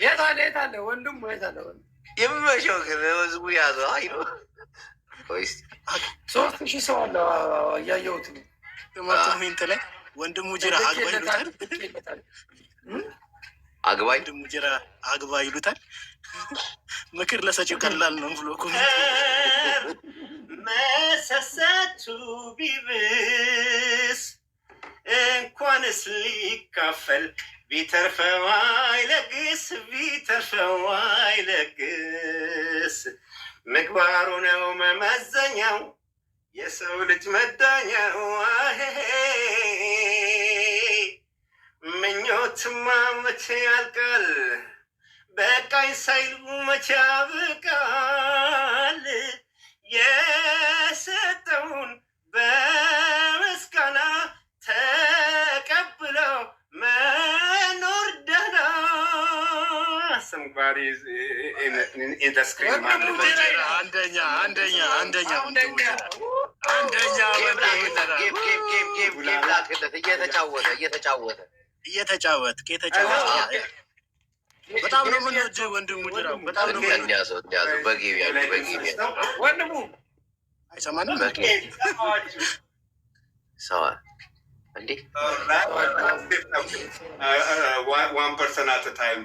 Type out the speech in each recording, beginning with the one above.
የት አለ ወንድሙ? የት አለ ወንድሙ? የምመሸው ግን ህዝቡ ያዘው። አይ ነው 3000 ሰው አለ እያየሁት ነው። ኮሜንት ላይ ወንድሙ ጅራ አግባ ይሉታል። አግባ ወንድሙ ጅራ አግባ ይሉታል። ምክር ለሰጪው ቀላል ነው ብሎ ኮሜንት መሰሰቱ ቢብስ እንኳንስ ሊካፈል ቢተርፈው አይለግስ ቢተርፈው አይለግስ ምግባሩ ነው መመዘኛው የሰው ልጅ መዳኛው። ምኞትማ መቼ ያልቃል በቃኝ ሳይሉ መቼ ያብቃል። የሰጠውን በምስጋና ተቀብለው መኖር ደህና። እየተጫወት በጣም ነው የምንወድ ወንድሙ ጅራ በጣም ነው ወንድሙ አይሰማንም ሰዋ እንዴ 1% አት ታይም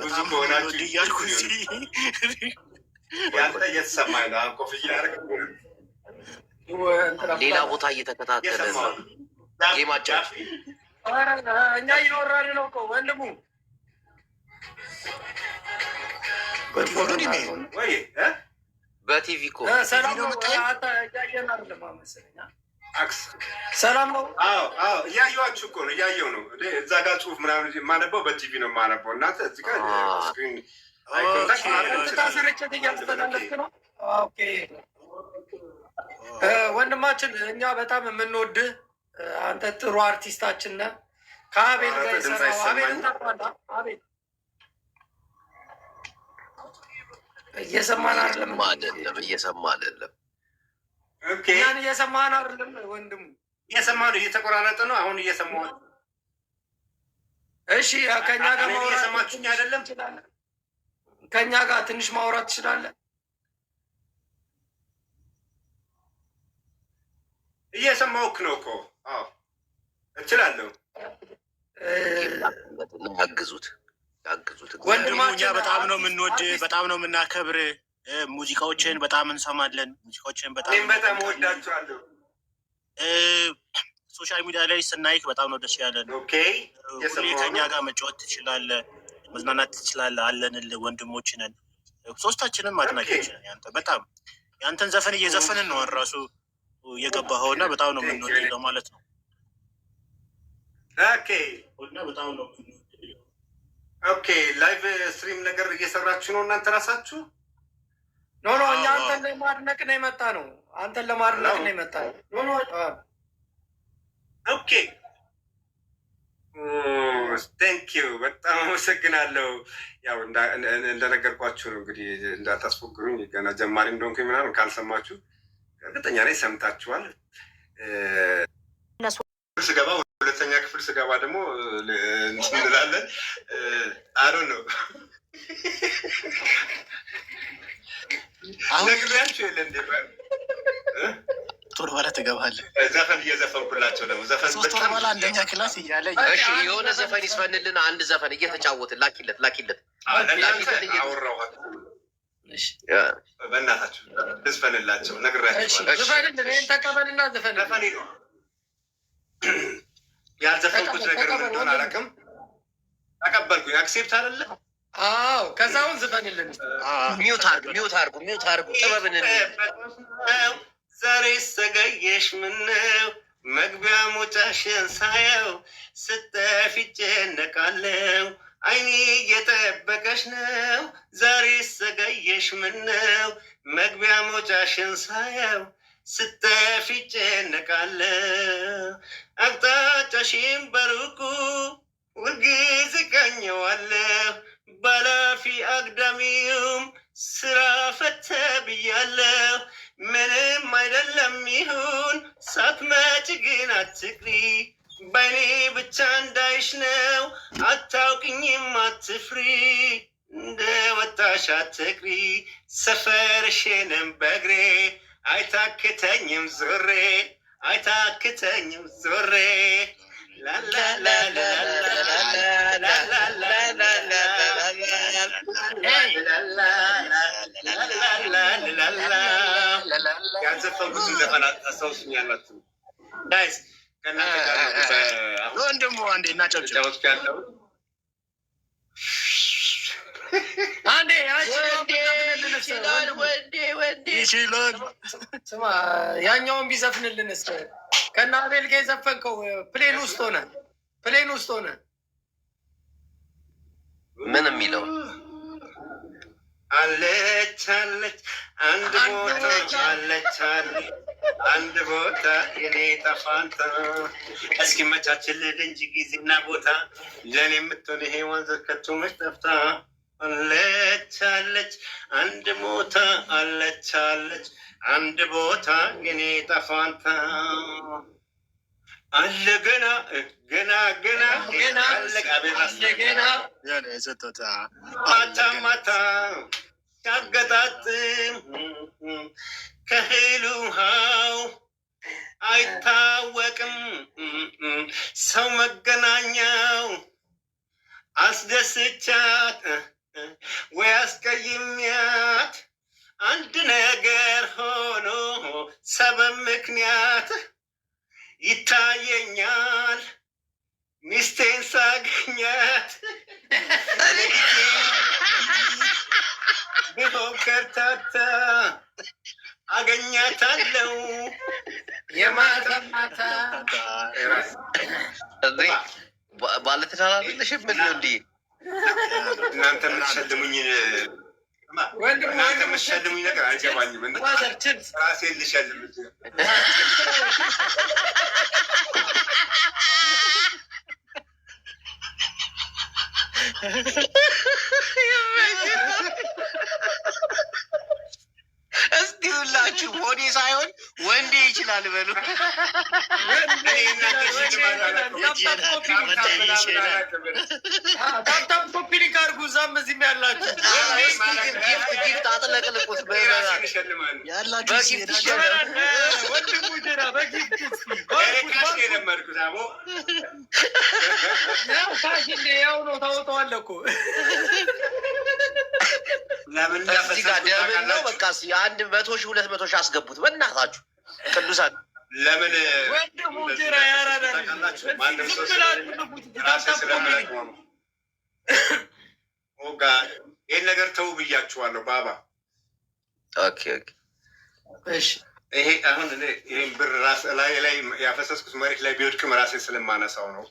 ብዙ ከሆናችሁ እያልኩ ያንተ እየተሰማኝ ነው። ኮፍያ ሌላ ቦታ እየተከታተለ ነው ጌማቸው። እኛ እየወራን ነው እኮ ወንድሙ ወይ በቲቪ እኮ ሰላም ነው። ሰላም ነው። እያየኋችሁ እኮ ነው። እያየሁ ነው። እዛ ጋር ጽሁፍ ምናምን የማነበው በቲቪ ነው የማነበው። እናንተ እዚህ ጋር ስክሪን ስርጭት እያስተላለፍክ ነው። ኦኬ ወንድማችን፣ እኛ በጣም የምንወድህ አንተ ጥሩ አርቲስታችን ነህ። ከአቤል ጋር የሰራው አቤልን ታውቀዋለህ? አቤል እየሰማን አይደለም። እየሰማ አይደለም። ያን እየሰማን አይደለም። ወንድሙ እየሰማ ነው። እየተቆራረጠ ነው። አሁን እየሰማሁ። እሺ፣ ከኛ ጋር ማውራት እየሰማችሁኝ አይደለም? ከኛ ጋር ትንሽ ማውራት ትችላለህ? እየሰማሁህ ነው እኮ። አዎ እችላለሁ። ያግዙት ወንድሙ፣ እኛ በጣም ነው የምንወድ፣ በጣም ነው የምናከብር። ሙዚቃዎችን በጣም እንሰማለን። ሙዚቃዎችን በጣም ወዳቸዋለሁ። ሶሻል ሚዲያ ላይ ስናይክ በጣም ነው ደስ ያለን። ሁሌ ከኛ ጋር መጫወት ትችላለህ፣ መዝናናት ትችላለህ። አለንልህ፣ ወንድሞች ነን። ሶስታችንም አድናቂዎች ነን። ያንተ በጣም ያንተን ዘፈን እየዘፈንን ነው ራሱ እየገባኸው እና በጣም ነው የምንወደው ማለት ነው። በጣም ነው ኦኬ። ላይቭ ስትሪም ነገር እየሰራችሁ ነው እናንተ ራሳችሁ? ኖ እኛ አንተን ለማድነቅ ነው የመጣ ነው። አንተን ለማድነቅ ነው የመጣ ነው። ኦኬ ቴንክ ዩ፣ በጣም አመሰግናለሁ። ያው እንደነገርኳችሁ ነው እንግዲህ፣ እንዳታስፎግሩኝ። ገና ጀማሪ እንደሆንኩኝ ምናምን ካልሰማችሁ እርግጠኛ ላይ ሰምታችኋል። ስገባ ሁለተኛ ክፍል ስገባ ደግሞ እንላለን አሮ ነው ነግሪያችሁ የለ እንዴ ቶሎ በኋላ ትገባለህ። ዘፈን እየዘፈንኩላቸው ደግሞ ዘፈን ሶስት ወር በኋላ አንደኛ ክላስ እያለ የሆነ ዘፈን ይስፈንልን። አንድ ዘፈን እየተጫወትን ላኪለት አወራኋት። በእናታችሁ ትዝፈንላቸው ነግሬያቸው ተቀበልና ዘፈን ነው ያልዘፈንኩት ነገር ምን እንደሆነ አላውቅም። ተቀበልኩኝ። አክሴፕት አይደለ? አዎ። ከዛውን ዝፈንልን። ሚውት አርጉ ጥበብን ዛሬ ሰጋየሽ ምነው መግቢያ ሞጫሽን ሳየው ስተፊ ጨነቃለው አይኔ እየጠበቀሽ ነው። ዛሬ ሰጋየሽ ምነው መግቢያ ሞጫሽን ሳየው ስተፊ ጨነቃለው አቅጣጫሽን በሩቁ ሁልጊዜ ቃኘዋለሁ ባላፊ አግዳሚውም ስራ ፈተ ብያለሁ። ምንም አይደለም ይሁን ሳትመጪ ግን አትቅሪ በእኔ ብቻ እንዳይሽ ነው አታውቅኝም አትፍሪ እንደ ወጣሽ አትቅሪ ሰፈርሽንም በእግሬ አይታክተኝም ዞሬ አይታክተኝም ዞሬ ያልዘፈንኩትን ዘፈን አስታውሱኛላችሁ ጋይስ? ወንድሙ አንዴ እናጨብጭብ ያለው አንዴ ይችላል። ስማ ያኛውን ቢዘፍንልን እስከ ከእነ አቤል ጋር የዘፈንከው ፕሌን ውስጥ ሆነ ምን የሚለው አለች አንድ ቦታ አለች አንድ ቦታ የኔ ጠፋንታ እስኪ መቻችልል እንጂ ጊዜና ቦታ ለእኔ የምትሆን ይሄ ወንዝ ከቶ መች ጠፍታ አለች አንድ ቦታ አለች አንድ ቦታ የኔ ጠፋንታ አለ ገና ማታ ሲያገጣጥም ከእህል ውሃው አይታወቅም ሰው መገናኛው አስደስቻት ወይ አስቀይሜያት አንድ ነገር ሆኖ ሰበብ ምክንያት ይታየኛል ሚስቴን ሳገኛት ቢሆን ከርታታ አገኛታለሁ የማታ ማታ ባለትዳር አይደለሽም? ምን ነው እንዴ እናንተ የምትሸልሙኝ እናንተ የምትሸልሙኝ ነገር አይገባኝም። ራሴን ልሸልም እስቲ ሁላችሁ ሆዴ ሳይሆን ወንዴ ይችላል በሉ። ታፕታፕ ኮፒ ሊንክ አድርጉ። እዛም እዚህም ያላችሁ ጊፍት አጥለቅልቁት ወንድሙ ጀራ በጊፍት ያው ነው ታወጣዋለህ እኮ እዚህ ጋር ደብል ነው። በቃ አንድ 100,000 200,000 አስገቡት በእናታችሁ ቅዱሳን። ለምን ወንድሙ ጀራ ያራዳል። ይህን ነገር ተው ብያችኋለሁ። ባባ እሺ ይሄ አሁን ይህን ብር ራስ ላይ ያፈሰስኩት መሬት ላይ ቢወድቅም ራሴ ስለማነሳው ነው።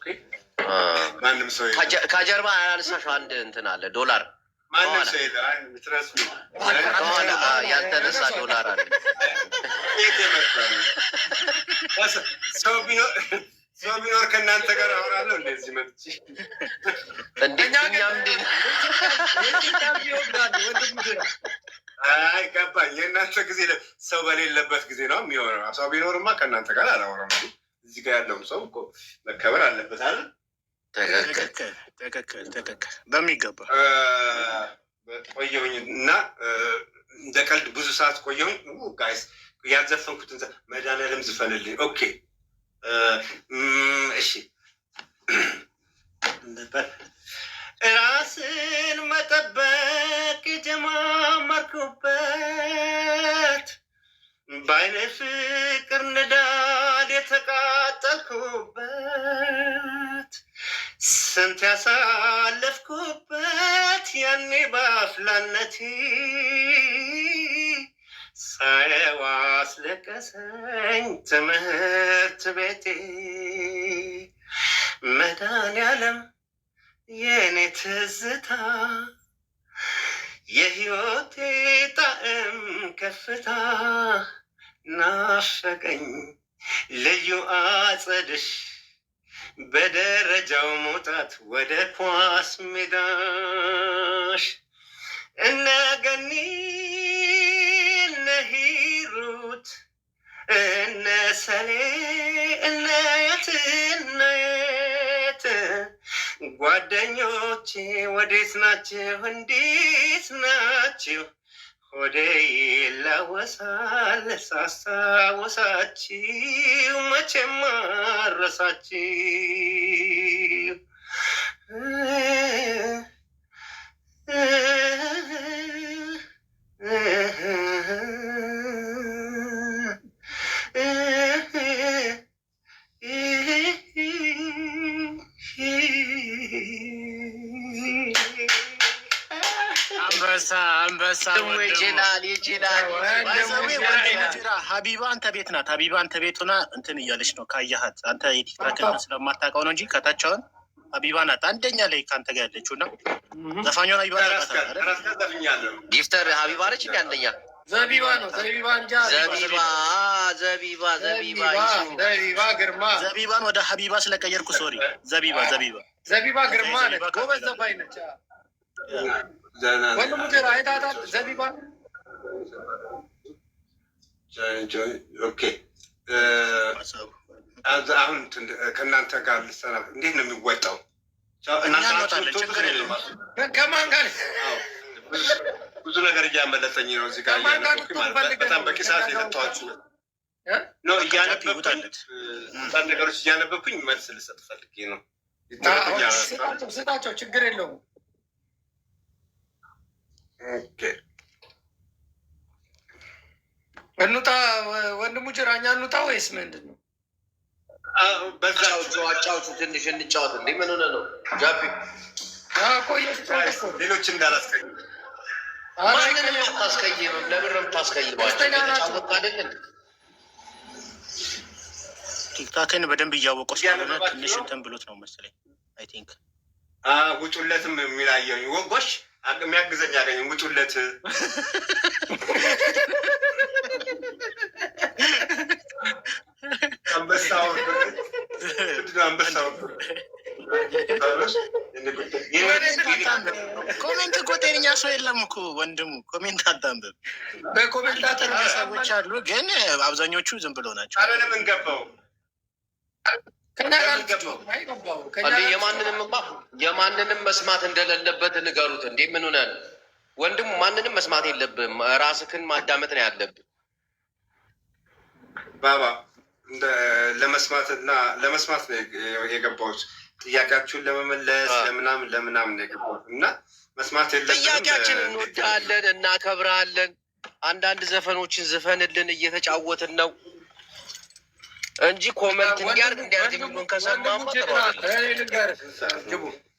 ማንም ሰው ከጀርባ ያነሳሽው አንድ እንትን አለ ዶላር ማንም ሰው ትረስ ያልተነሳ ዶላር አለ። ሰው ቢኖር ከእናንተ ጋር አወራለሁ። እንደዚህ መጥቼ አይ ገባኝ። የእናንተ ጊዜ ሰው በሌለበት ጊዜ ነው የሚሆነው። ሰው ቢኖርማ ከእናንተ ጋር አላወራም። እዚህ ጋር ያለውም ሰው እኮ መከበር አለበት አለ። ትክክል በሚገባ ቆየሁኝ እና እንደ ቀልድ ብዙ ሰዓት ቆየሁኝ። ጋይስ ያልዘፈንኩትን መድኃኒዓለም ዝፈንልኝ። ኦኬ እሺ። ራስን መጠበቅ የጀማመርኩበት በዓይነ ፍቅር ንዳድ የተቃጠልኩበት ስንት ያሳለፍኩበት ያኔ በአፍላነቴ ሳየው አስለቀሰኝ ትምህርት ቤቴ መድኃኒዓለም የኔ ትዝታ የህይወቴ ጣዕም ከፍታ ናፈቀኝ ልዩ አጸድሽ በደረጃው መውጣት ወደ ኳስ ሜዳሽ እነ ገኒ እነ ሂሩት እነ ሰሌ እነ የት እነ ወዳጆቼ ወዴት ናችሁ? እንዴት ናችሁ? ሆዴ ይላወሳል ሳስታውሳችሁ መቼም አልረሳችሁ። አንበሳ ሀቢባ አንተ ቤት ናት። ሀቢባ አንተ ቤት ሆና እንትን እያለች ነው ካየሃት። አንተ የቲክታክ ስለማታውቀው ነው እንጂ ከታቻውን ሀቢባ ናት አንደኛ ላይ ከአንተ ጋር ያለችው እና ዘፋኛውን ሀቢባ ጊፍተር ሀቢባ ነች እንደ አንደኛ ዘቢባ ነው። ዘቢባ እንጃ ዘቢባ ግርማ ዘቢባን ወደ ሀቢባ ስለቀየርኩ ሶሪ። ዘቢባ ግርማ ነች። ጎበዝ ዘፋኝ ነች። ወንድሙ ጀራ አይታታል። ዘቢባ አሁን ከእናንተ ጋር ልሰራ እንዴት ነው የሚወጣው? ከማን ጋር ብዙ ነገር እያመለጠኝ ነው። እዚህ ጋር በጣም በቂ ሰዓት የሰጠኋችሁ ነው። እያነበብኩኝ አንዳንድ ነገሮች እያነበብኩኝ መልስ ልሰጥ ፈልጌ ነው። ስጣቸው፣ ችግር የለውም። እንውጣ ወንድሙ ጅራ፣ እኛ እንውጣ ወይስ ምንድን ነው? አጫውቱ፣ ትንሽ እንጫወት። እንዴ ምን ሆነ ነው ጃፒ? ሌሎች እንዳላስቀይም ማንንም አታስቀይምም። ለምን ነው የምታስቀይማቸው? ተጫወት አይደለን? ቲክታክን በደንብ እያወቀው ስለሆነ ትንሽ እንትን ብሎት ነው መሰለኝ። አይ ቲንክ ውጡለትም የሚላየኝ ወጎሽ የሚያግዘኝ ያገኝ ውጡለት። አንበሳው ኮሜንት እኮ ጤነኛ ሰው የለም እኮ ወንድሙ። ኮሜንት አታንብብ። በኮሜንታተር ሰዎች አሉ፣ ግን አብዛኞቹ ዝም ብሎ ናቸው። ምን ገባው? የማንንም መስማት እንደሌለበት ንገሩት። እንዴ ምን ሆነ ነው ወንድሙ? ማንንም መስማት የለብህም። ራስህን ማዳመጥ ነው ያለብህ። ባባ ለመስማት ነው የገባሁት። ጥያቄያችሁን ለመመለስ ለምናምን ነው የገባሁት እና መስማት የለብንም። ጥያቄያችን እንወዳለን፣ እናከብራለን። አንዳንድ ዘፈኖችን ዝፈንልን፣ እየተጫወትን ነው እንጂ ኮመንት እንዲያርግ የሚሉን ከሰማማ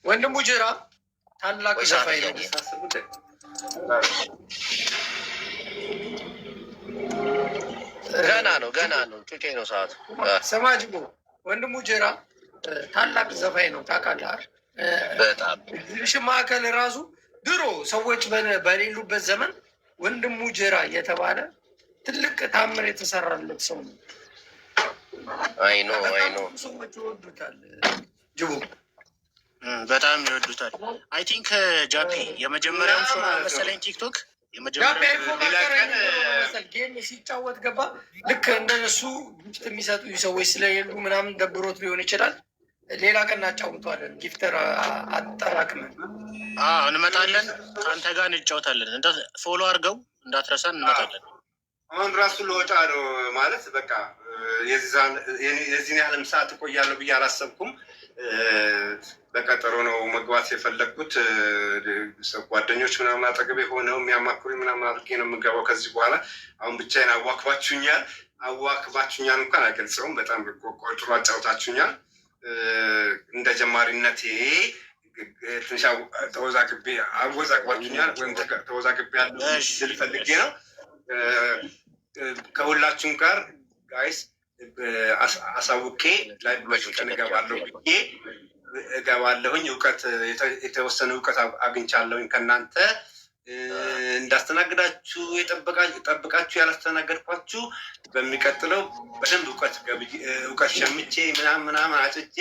ወንድሙ ጅራ ታላቅ ዘፋኝ ነው። ገና ነው ጩጬ ነው ሰዓቱ። ስማ ጅቡ፣ ወንድሙ ጅራ ታላቅ ዘፋኝ ነው ታውቃለህ። በጣም ማዕከል ራሱ ድሮ ሰዎች በሌሉበት ዘመን ወንድሙ ጅራ እየተባለ ትልቅ ታምር የተሰራለት ሰው ነው። አይ ኖ ሰዎች ይወዱታል። ጅቡ በጣም ይወዱታል። አይ ቲንክ ጃፒ የመጀመሪያውን ሾ መሰለኝ ቲክቶክ ጌም ሲጫወት ገባ። ልክ እንደነሱ ጊፍት የሚሰጡ ሰዎች ስለሌሉ ምናምን ደብሮት ሊሆን ይችላል። ሌላ ቀን እናጫውተዋለን። ጊፍተር አጠራቅመን እንመጣለን። ከአንተ ጋር እንጫወታለን። ፎሎ አድርገው እንዳትረሳ፣ እንመጣለን። አሁን ራሱ ለወጣ ነው ማለት በቃ የዚህን ያህልም ሰዓት እቆያለሁ ብዬ አላሰብኩም። በቀጠሮ ነው መግባት የፈለግኩት። ጓደኞች ምናምን አጠገቤ ሆነው የሚያማክሩ ምናምን አድርጌ ነው የምገባው ከዚህ በኋላ። አሁን ብቻዬን አዋክባችሁኛል እንኳን አይገልጸውም። በጣም ጥሩ አጫውታችሁኛል። እንደ ጀማሪነቴ ትንሽ አወዛግባችሁኛል ወይም ተወዛግቤ ያለው ልል ፈልጌ ነው። ከሁላችሁም ጋር ጋይስ አሳውቄ ላይ መሽቀን እገባለሁኝ። የተወሰነ እውቀት አግኝቻለሁኝ ከእናንተ እንዳስተናግዳችሁ ጠብቃችሁ ያላስተናገድኳችሁ በሚቀጥለው በደንብ እውቀት ሸምቼ ምናምን አጭቼ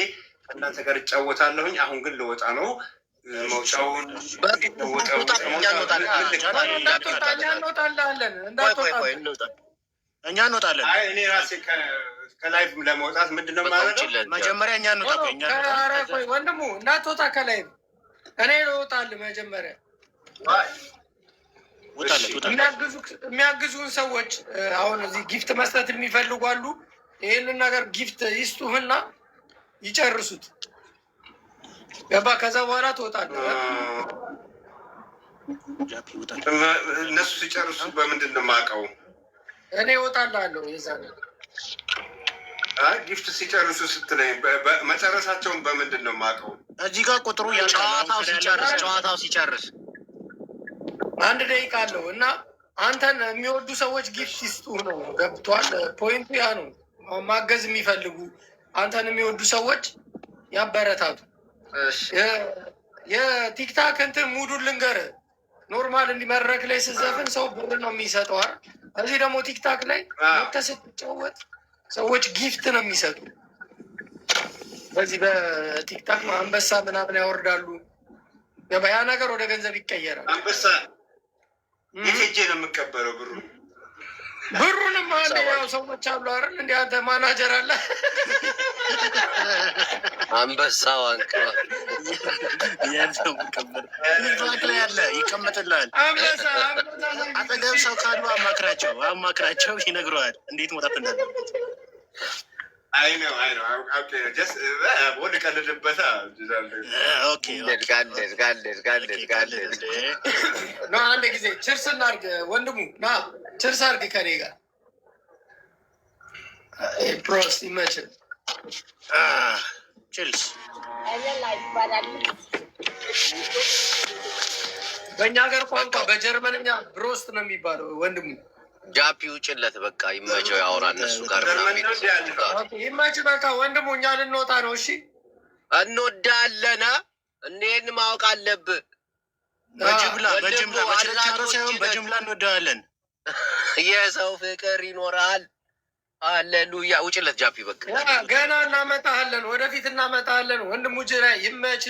ከእናንተ ጋር እጫወታለሁኝ። አሁን ግን ልወጣ ነው። መውጫውን እኛ እንወጣለን። እኔ ራሴ ከላይቭ ለመውጣት ምንድነው ማለት ነው? መጀመሪያ እኛ እንወጣ። ወንድሙ እንዳትወጣ ከላይቭ እኔ እወጣለሁ መጀመሪያ የሚያግዙን ሰዎች አሁን እዚህ ጊፍት መስጠት የሚፈልጉ አሉ። ይህንን ነገር ጊፍት ይስጡህና ይጨርሱት። ገባ? ከዛ በኋላ ትወጣለህ። እነሱ ሲጨርሱ በምንድን ነው የማውቀው? እኔ እወጣልሃለሁ። የዛ ጊፍት ሲጨርሱ ስትለኝ መጨረሳቸውን በምንድን ነው የማውቀው? እዚህ ጋር ቁጥሩ ጨዋታው ሲጨርስ 1 ደቂቃ አለው እና አንተን የሚወዱ ሰዎች ጊፍት ይስጡህ ነው። ገብቷል? ፖይንቱ ያ ነው። ማገዝ የሚፈልጉ አንተን የሚወዱ ሰዎች ያበረታቱ። የቲክታክ እንትን ሙዱን ልንገርህ። ኖርማል እንዲመድረክ ላይ ስዘፍን ሰው ብር ነው የሚሰጠው። እዚህ ደግሞ ቲክታክ ላይ ወጥተህ ስትጫወት ሰዎች ጊፍት ነው የሚሰጡ። በዚህ በቲክታክ አንበሳ ምናምን ያወርዳሉ። ያ ነገር ወደ ገንዘብ ይቀየራል። አንበሳ የት ሄጄ ነው የምቀበለው ብሩንም አንድ ያው ሰዎች አሉ አይደል? እንደ አንተ ማናጀር አለ። አንበሳው አንቀባ ያለ ይቀመጥልሃል። አጠገብ ሰው ካሉ አማክራቸው ይነግረዋል እንዴት መውጣት እንዳለበት። አይ ነው ወደ ቀልድበታ አንድ ጊዜ ችርስ እናድርግ። ወንድሙ ና ችርስ አድርግ ከኔ ጋር ፕሮስ ይመችል። ችልስ በእኛ ሀገር ቋንቋ በጀርመንኛ ብሮስት ነው የሚባለው። ወንድሙ ጃፒ ውጭለት በቃ ይመቸው፣ ያወራ እነሱ ጋር ይመች። በቃ ወንድሙ እኛ ልንወጣ ነው። እሺ እንወዳለን። እኔን ማወቅ አለብህ። በጅምላ በችርቻሮ ሳይሆን በጅምላ እንወዳለን። የሰው ፍቅር ይኖራል። አሌሉያ። ውጭለት ጃፒ በቃ ገና እናመጣለን፣ ወደፊት እናመጣለን። ወንድሙ ጅራ ይመች።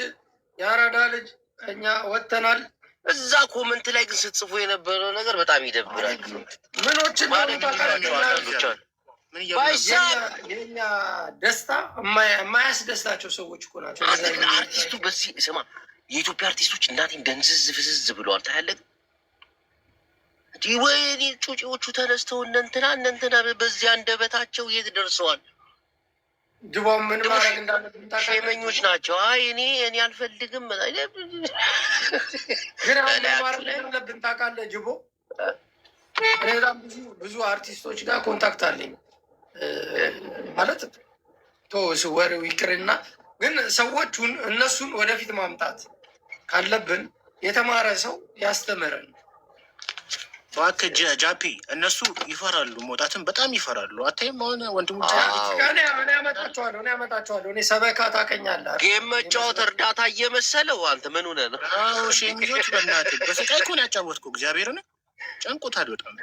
የአራዳ ልጅ እኛ ወጥተናል። እዛ ኮመንት ላይ ግን ስትጽፉ የነበረው ነገር በጣም ይደብራል። ምኖችን የኛ ደስታ የማያስደስታቸው ሰዎች እኮ ናቸው። አርቲስቱ በዚህ ስማ፣ የኢትዮጵያ አርቲስቶች እናቴን ደንዝዝ ፍዝዝ ብለዋል። ታያለህ? ወይኔ ጩጪዎቹ ተነስተው እነንትና በዚህ አንደበታቸው የት ደርሰዋል? ድባው ምን ማድረግ እንዳለብን ሸመኞች ናቸው። አይ እኔ አልፈልግም። ግን አሁን ማድረግ እንዳለብን ታውቃለህ? ጅቦ እኔ በጣም ብዙ አርቲስቶች ጋር ኮንታክት አለኝ። ማለት ተወስ ወሬው ይቅርና ግን ሰዎቹን እነሱን ወደፊት ማምጣት ካለብን የተማረ ሰው ያስተምረን። እባክህ ጃፒ፣ እነሱ ይፈራሉ፣ መውጣትን በጣም ይፈራሉ። አታይም? አሁን ወንድሞች እኔ ያመጣቸዋለሁ። እኔ ሰበካ ታውቀኛለህ። ጌም መጫወት እርዳታ እየመሰለው አንተ ምን ሆነህ ነው? ሸሚዞች በእናትህ በስቃይ እኮ ነው ያጫወትኩት። እግዚአብሔርን ጨንቆታል በጣም።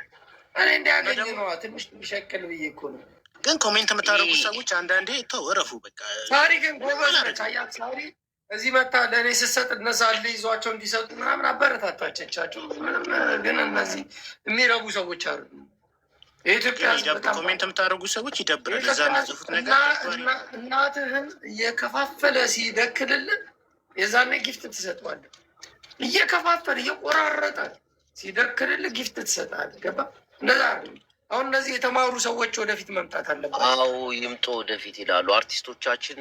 እኔ እንዲያገኝ ነዋ ትንሽ ቢሸቅል ብዬ እኮ ነው። ግን ኮሜንት የምታደርጉት ሰዎች አንዳንዴ ተው እረፉ በቃ። ሳሪ ግን ጎበዝ ነች። አያት ሳሪ እዚህ መታ ለእኔ ስሰጥ እነዛ ይዟቸው እንዲሰጡ ምናምን አበረታታቸቻቸው። ግን እነዚህ የሚረቡ ሰዎች አሉ። የኢትዮጵያ ኮሜንት የምታደርጉ ሰዎች ይደብራል። እዛ የሚጽፉት ነገር እናትህን እየከፋፈለ ሲደክልልን የዛኔ ጊፍት ትሰጠዋለህ። እየከፋፈለ እየቆራረጠ ሲደክልልህ ጊፍት ትሰጣለህ። ገባ? እንደዛ አሁን እነዚህ የተማሩ ሰዎች ወደፊት መምጣት አለባቸው። አዎ ይምጡ ወደፊት ይላሉ። አርቲስቶቻችን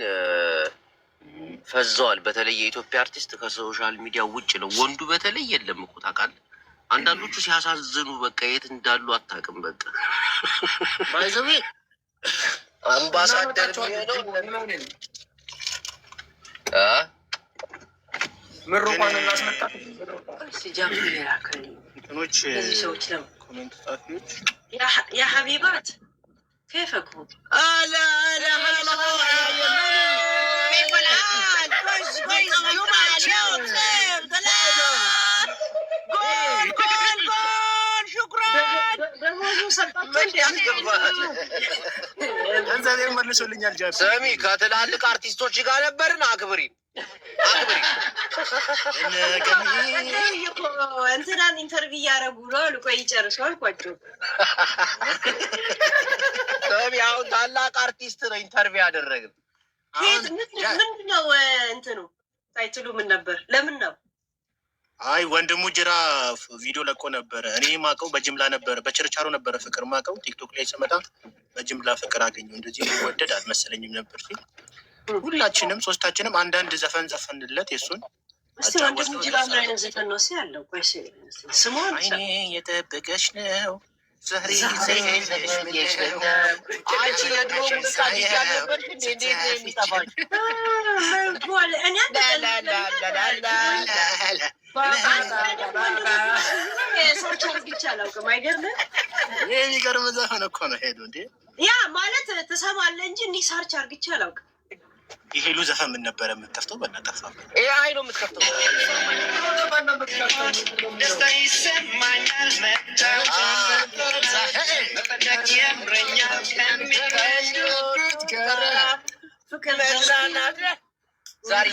ፈዘዋል። በተለይ የኢትዮጵያ አርቲስት ከሶሻል ሚዲያ ውጭ ነው። ወንዱ በተለይ የለም እኮ ታውቃለህ። አንዳንዶቹ ሲያሳዝኑ በቃ የት እንዳሉ አታውቅም። በቃ ባይዘዌ አምባሳደር የሚሆነው ምሩቋን እናስመጣ ሰዎች ነው ኮሜንት ጻፊዎች يا حبيبات كيفكم؟ هلا هلا هلا كيف الحال؟ كويس كويس يوم الشوط جول جول جول شكرا ገንዘብ መልሶልኛል። ጃፒ ሰሚ ከትላልቅ አርቲስቶች ጋር ነበርን። አክብሪ እንትናን ኢንተርቪው እያደረጉ ነው አሉ። ቆይ ይጨርሱ አልኳቸው። ሰሚ አሁን ታላቅ አርቲስት ነው ኢንተርቪው ያደረግን። ምንድን ነው እንትኑ ታይትሉ ምን ነበር? ለምን ነው? አይ ወንድሙ ጅራ ቪዲዮ ለቆ ነበረ። እኔ ማቀው በጅምላ ነበረ፣ በችርቻሮ ነበረ ፍቅር ማቀው። ቲክቶክ ላይ ስመጣ በጅምላ ፍቅር አገኘው። እንደዚህ ሊወደድ አልመሰለኝም ነበር ሲል ሁላችንም ሶስታችንም አንዳንድ ዘፈን ዘፈንለት የሱን። እስቲ ወንድሙ ጅራ ምን አይነት ዘፈን ነው ያለው? ቆይ ስሙን አይኔ የጠበቀሽ ነው ዛሬ አንቺ የድሮ ሙዚቃ ዲጃ ነበር እንዴት የሚጠፋል? የሚገርም ዘፈን እኮ ነው። ሄዱ እንዴ ያ ማለት ትሰማለህ እንጂ እንዲህ ሳርች አርግቼ አላውቅም። የሄሉ ዘፈን ምን ነበረ የምትከፍተው? በእናትህ ይሄ አይ ነው የምትከፍተው። ደስታ ይሰማኛል መፈለግ የምረኛል ከሚቀዱት ጋራ ፍቅር መዝናናት ዛሬ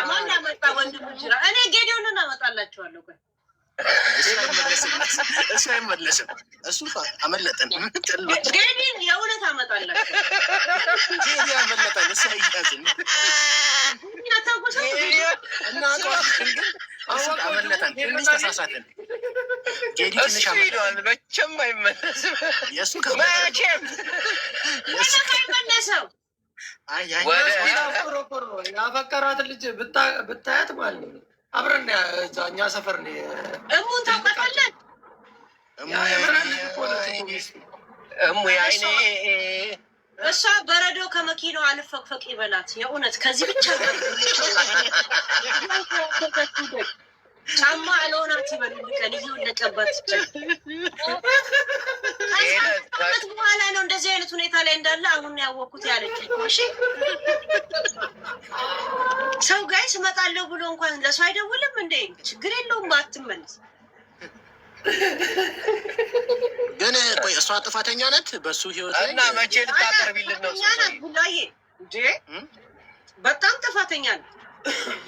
ማን ያመጣ ወንድሙ ጅራ? እኔ ጌዲዮንን አመጣላችኋለሁ። ቆይ እሱ አይመለስም። እሱ አመለጠን። ጌዲን የእውነት አመጣላችሁ። ጌዲ አመለጠን። እሱ አይያዝም። አመለጠን። ትንሽ ተሳሳትን። ጌዲ ትንሽ ሄደዋል። መቼም አይመለስም። የእሱ መቼም አይመለሰው። ያፈቀራት ልጅ ብታያት ማለት ነው። አብረን እኛ ሰፈር ነው። እሙን ታውቃታለህ? አይኔ እሷ በረዶ ከመኪናው አልፈቅፈቅ ይበላት። የእውነት ከዚህ ብቻ ጫማ አልሆናት ይበልልቀን እየወለቀባት ከዓመት በኋላ ነው እንደዚህ አይነት ሁኔታ ላይ እንዳለ አሁን ያወቅኩት ያለች። እሺ ሰው ጋይስ እመጣለሁ ብሎ እንኳን ለሰው አይደውልም እንዴ? ችግር የለውም አትመለስ። ግን ቆይ እሷ ጥፋተኛ ናት በሱ ህይወት ላይ እና መቼ ልታቀርቢልን ነው? ጉዳዬ እንዴ በጣም ጥፋተኛ ነው።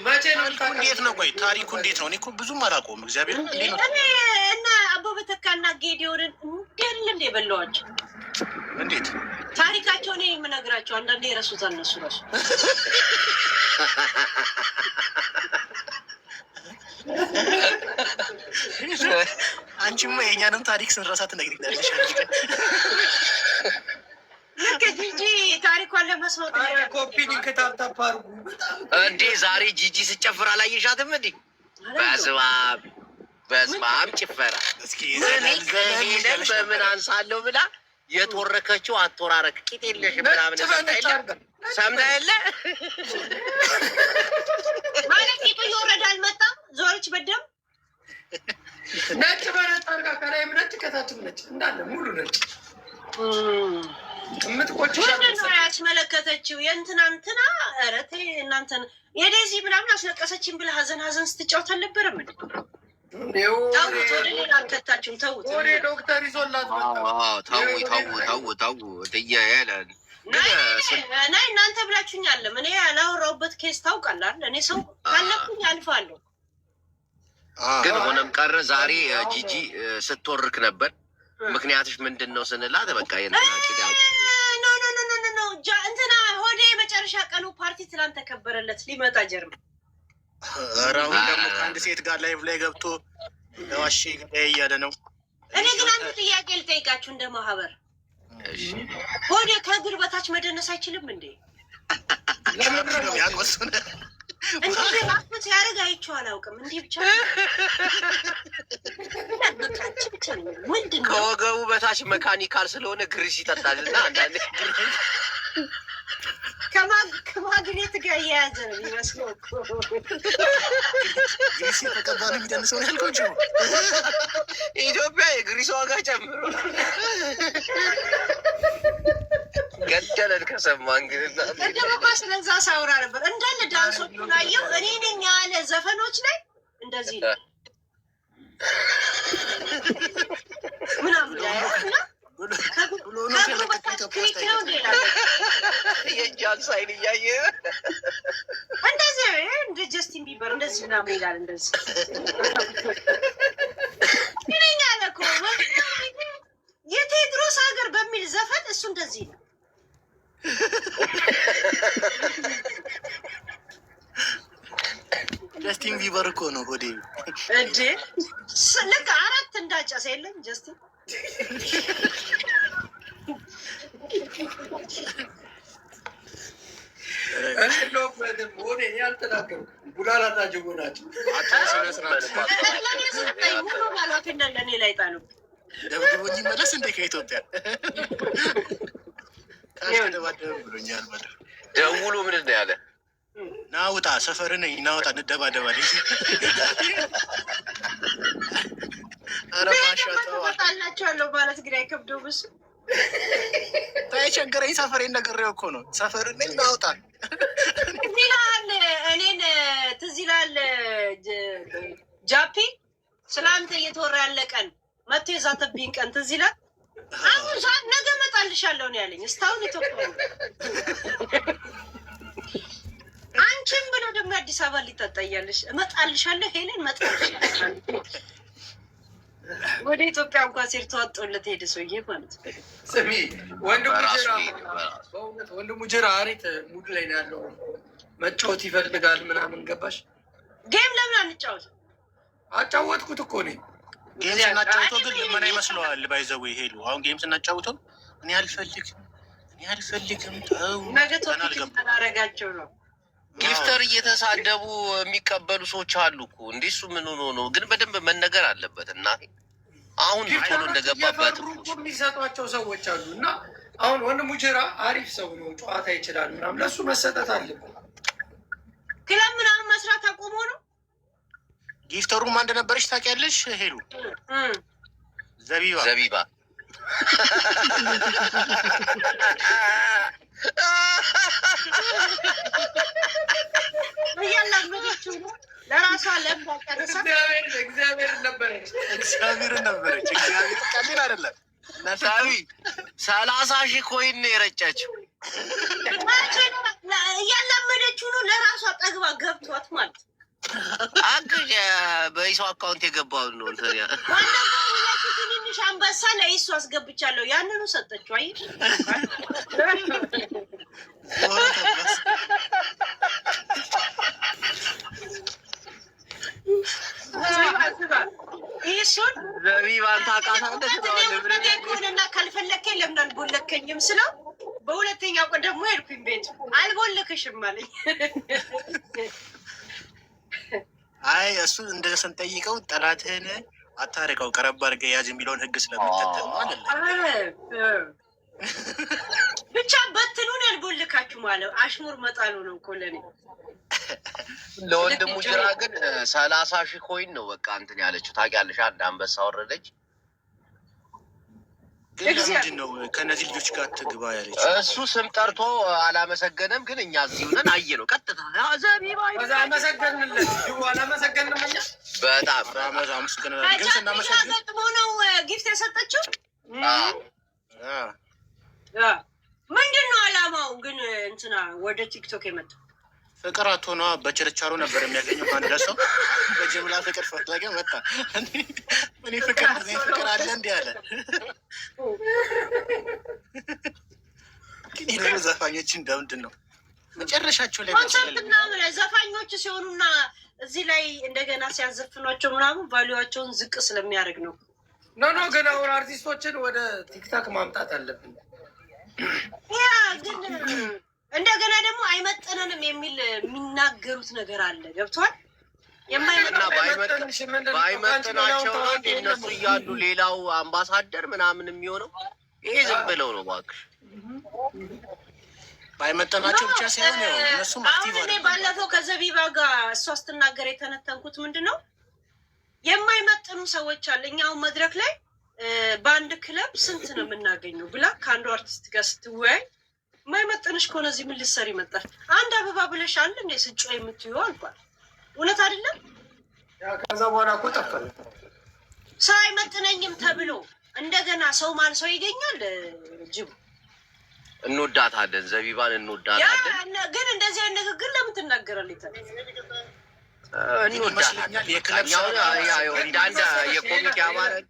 መቼ ነው? እንዴት ነው? ቆይ ታሪኩ እንዴት ነው? እኔ እኮ ብዙም አላውቀውም። እግዚአብሔር እኔ እና አበበ ተካና ጌዲዮንን እንዴት እንደ በለዋቸው እንዴት ታሪካቸው እኔ የምነግራቸው አንዳንዴ የረሱታል እነሱ ራሱ። አንቺማ የእኛንም ታሪክ ስንረሳ ትነግሪኛለሽ። ልክ ጂጂ ታሪኳን ለመስማት ኮፒ ሊንክ ታፕታፕ አድርጉ እንዴ። ዛሬ ጂጂ ስጨፍር አላየሻትም እንዴ? በስመ አብ ጭፈራ ሄደን በምን አንሳለሁ ብላ የተወረከችው አተራረክ ቂጥ የለሽ ምናምን ሰምታ የለ ማለት ቂጡ እየወረደ አልመጣም። ዞረች በደም ነጭ በነጭ አድርጋ ከላይም ነጭ ከታችም ነጭ እንዳለ ሙሉ ነጭ ምንድነው ያስመለከተችው? የእንትና ኧረ ተይ እናንተን የዴዚ ምናምን አስለቀሰችን ብለህ ሀዘን ስትጫወት አልነበረም? ተውት፣ ወደ ሌላ አልከታችሁም። ተውት። ዶክተር ይዞላት ተው ትያያለን ናይ እናንተ ብላችሁኝ አለም እኔ ያላወራሁበት ኬስ ታውቃላል። እኔ ሰው ካለኩኝ አልፋለሁ። ግን ሆነም ቀረ ዛሬ ጂጂ ስትወርክ ነበር። ምክንያትሽ ምንድን ነው ስንላት በቃ እንትና ሆዴ የመጨረሻ ቀኑ ፓርቲ ትላንት ተከበረለት ሊመጣ ጀርመን። አሁን ደግሞ ከአንድ ሴት ጋር ላይቭ ላይ ገብቶ ለዋሽ እያለ ነው። እኔ ግን አንድ ጥያቄ ልጠይቃችሁ እንደ ማህበር ሆዴ ከእግር በታች መደነስ አይችልም እንዴ? ያቆሱን እንዲህ ራሱት ያደርግ አይቼው አላውቅም። እንዲህ ብቻ ምንድን ነው ከወገቡ በታች መካኒካል ስለሆነ ግሪስ ይጠጣል እና አንዳንዴ ከማግኔት ጋር እየያዘ ነው የሚመስለው እኮ። ግሪስ የተቀባ ነው የሚደንሰው ያልኮቸው ኢትዮጵያ የግሪስ ዋጋ ጨምሮ ገደለን ከሰማን ግን እንደማ ስለዛ ሳውራ ነበር እንዳለ ዳንሶቹ ላየው እኔ ነኝ ያለ ዘፈኖች ላይ እንደዚህ ነው ምናምን የእጃን ሳይን እያየ እንደዚህ እንደ ጀስቲን ቢበር እንደዚህ ምናምን ይላል። እንደዚህ ይለኛል እኮ የቴድሮስ ሀገር በሚል ዘፈን እሱ እንደዚህ ነው። ጀስቲን ቢበር እኮ ነው ሆዴ እንዴ። ልክ 4 እንዳጨሰ የለም ጀስቲን ለእኔ ላይ ጣሉ። ደብድቦኝ መለስ እንደ ከኢትዮጵያ ካልተደባደበ ብሎኛል። ደውሎ ምንድን ነው ያለ? ናውጣ ሰፈር ነኝ ናውጣ እንደባደባለኝ። ኧረ ማሻጣላቸዋለሁ ማለት ግን አይከብደውም እሱ። የቸገረኝ ሰፈሬን ነግሬው እኮ ነው። ሰፈር ነኝ ናውጣ ይላል። እኔን ትዝ ይላል ጃፒ ስለአንተ እየተወራ ያለ ቀን መጥቶ የዛተብኝ ቀን ትዝ ይላል። አሁን ሰዓት ነገ እመጣልሻለሁ ነው ያለኝ። እስካሁን ኢትዮጵያ አንቺም ብሎ ደግሞ አዲስ አበባ ሊታጣያለሽ እመጣልሻለሁ ሄለን እመጣልሻለሁ። ወደ ኢትዮጵያ እንኳን ሴር ተዋጦለት ሄደ ሰውዬ ማለት ነው። ስሚ ወንድሙ ጅራ አሪፍ ሙድ ላይ ነው ያለው። መጫወት ይፈልጋል ምናምን ገባሽ? ጌም ለምን አንጫወት? አጫወትኩት እኮ እኔ ጌም ስናጫውተው ግን ምን ይመስለዋል? ባይዘው ሄሉ አሁን ጌም ስናጫውተው እኔ አልፈልግም ተው ነገ ተናረጋቸው ነው። ጊፍተር እየተሳደቡ የሚቀበሉ ሰዎች አሉ እኮ። እንዴ እሱ ምን ሆኖ ነው ግን? በደንብ መነገር አለበት። እና አሁን ቶሎ እንደገባበት የሚሰጧቸው ሰዎች አሉ። እና አሁን ወንድሙ ጅራ አሪፍ ሰው ነው፣ ጨዋታ ይችላል ምናምን፣ ለእሱ መሰጠት አለበት። ክለብ ምናምን መስራት አቆሞ ነው። ጊፍተሩ ማን እንደነበረች ታውቂያለሽ ሄሉ? ዘቢባ እያላመደችው ነው ለራሷ ለምዳቀደሳ እግዚአብሔር ነበረች። እግዚአብሔር ቀሊል አይደለም። ሳቢ 30,000 ኮይን ነው የረጨችው። እያላመደችው ነው ለራሷ ጠግባ ገብቷት ማለት ነው። አግሽ በኢሶ አካውንት የገባውን ነው እንትን ያ ትንሽ አንበሳ ለኢሶ አስገብቻለሁ ያንኑ ሰጠችው። አይ ኢሶን ዘቢባን ታውቃታለህ እና ካልፈለከኝ ለምን አልቦለከኝም ስለው በሁለተኛው ቀን ደግሞ ሄድኩኝ ቤቱ አልቦለክሽም አለኝ። አይ እሱ እንደዛ ስንጠይቀው ጠላትህን አታርቀው ቀረብ አድርገህ ያዝ የሚለውን ሕግ ስለምከተል ማለት ነው። ብቻ በትኑን ያልቦልካችሁ ማለት አሽሙር መጣሉ ነው እኮ ለኔ። ለወንድሙ ጅራ ግን 30,000 ኮይን ነው በቃ እንትን ያለችው ታውቂያለሽ። አንድ አንበሳ ወረደች። ግን ለምንድን ነው ከእነዚህ ልጆች ጋር ትግባ ያለችው? እሱ ስም ጠርቶ አላመሰገነም። ግን እኛ እዚህ ሆነን አየ ነው ቀጥታ ዘቢባ አመሰገንለት አላመሰገንም። እኛ በጣም ግን ስናመሰግን ገጥሞ ነው ጊፍት የሰጠችው። ምንድን ነው አላማው ግን? እንትና ወደ ቲክቶክ የመጣው ፍቅር አትሆኗ በችርቻሮ ነበር የሚያገኘው። አንድ ሰው በጅምላ ፍቅር ፈለገ መጣ። እኔ ፍቅር አለ እንዲህ አለ። ግን ይሄ ዘፋኞች እንደምንድን ነው መጨረሻቸው ላይ ዘፋኞች ሲሆኑና እዚህ ላይ እንደገና ሲያዘፍኗቸው ምናምን ቫሊዋቸውን ዝቅ ስለሚያደርግ ነው። ኖ ግን አሁን አርቲስቶችን ወደ ቲክታክ ማምጣት አለብን። ያ ግን እንደገና ደግሞ አይመጠነንም የሚል የሚናገሩት ነገር አለ። ገብቷል? ባይመጥናቸው እነሱ እያሉ ሌላው አምባሳደር ምናምን የሚሆነው ይሄ ዝም ብለው ነው እባክሽ። ባይመጠናቸው ብቻ ሳይሆን እነሱም አክቲቭ አሁን ባለፈው ከዘቢባ ጋር እሷ ስትናገር የተነተንኩት ምንድን ነው የማይመጥኑ ሰዎች አለ። እኛ አሁን መድረክ ላይ በአንድ ክለብ ስንት ነው የምናገኘው ብላ ከአንዱ አርቲስት ጋር ስትወያይ የማይመጥንሽ ከሆነ እዚህ ምን ልትሰሪ መጣሽ? አንድ አበባ ብለሽ አለ እንደ ስጮ የምትይው አልኳት። እውነት አይደለም? ከዛ በኋላ እኮ ጠፋል። ሰው አይመጥነኝም ተብሎ እንደገና ሰው ማን ሰው ይገኛል? ጅቡ እንወዳታለን፣ ዘቢባን እንወዳታለን። ግን እንደዚህ አይነት ንግግር ለምን ትናገራለች? እንወዳታለን። እንዳንድ የኮሚቴ አባላት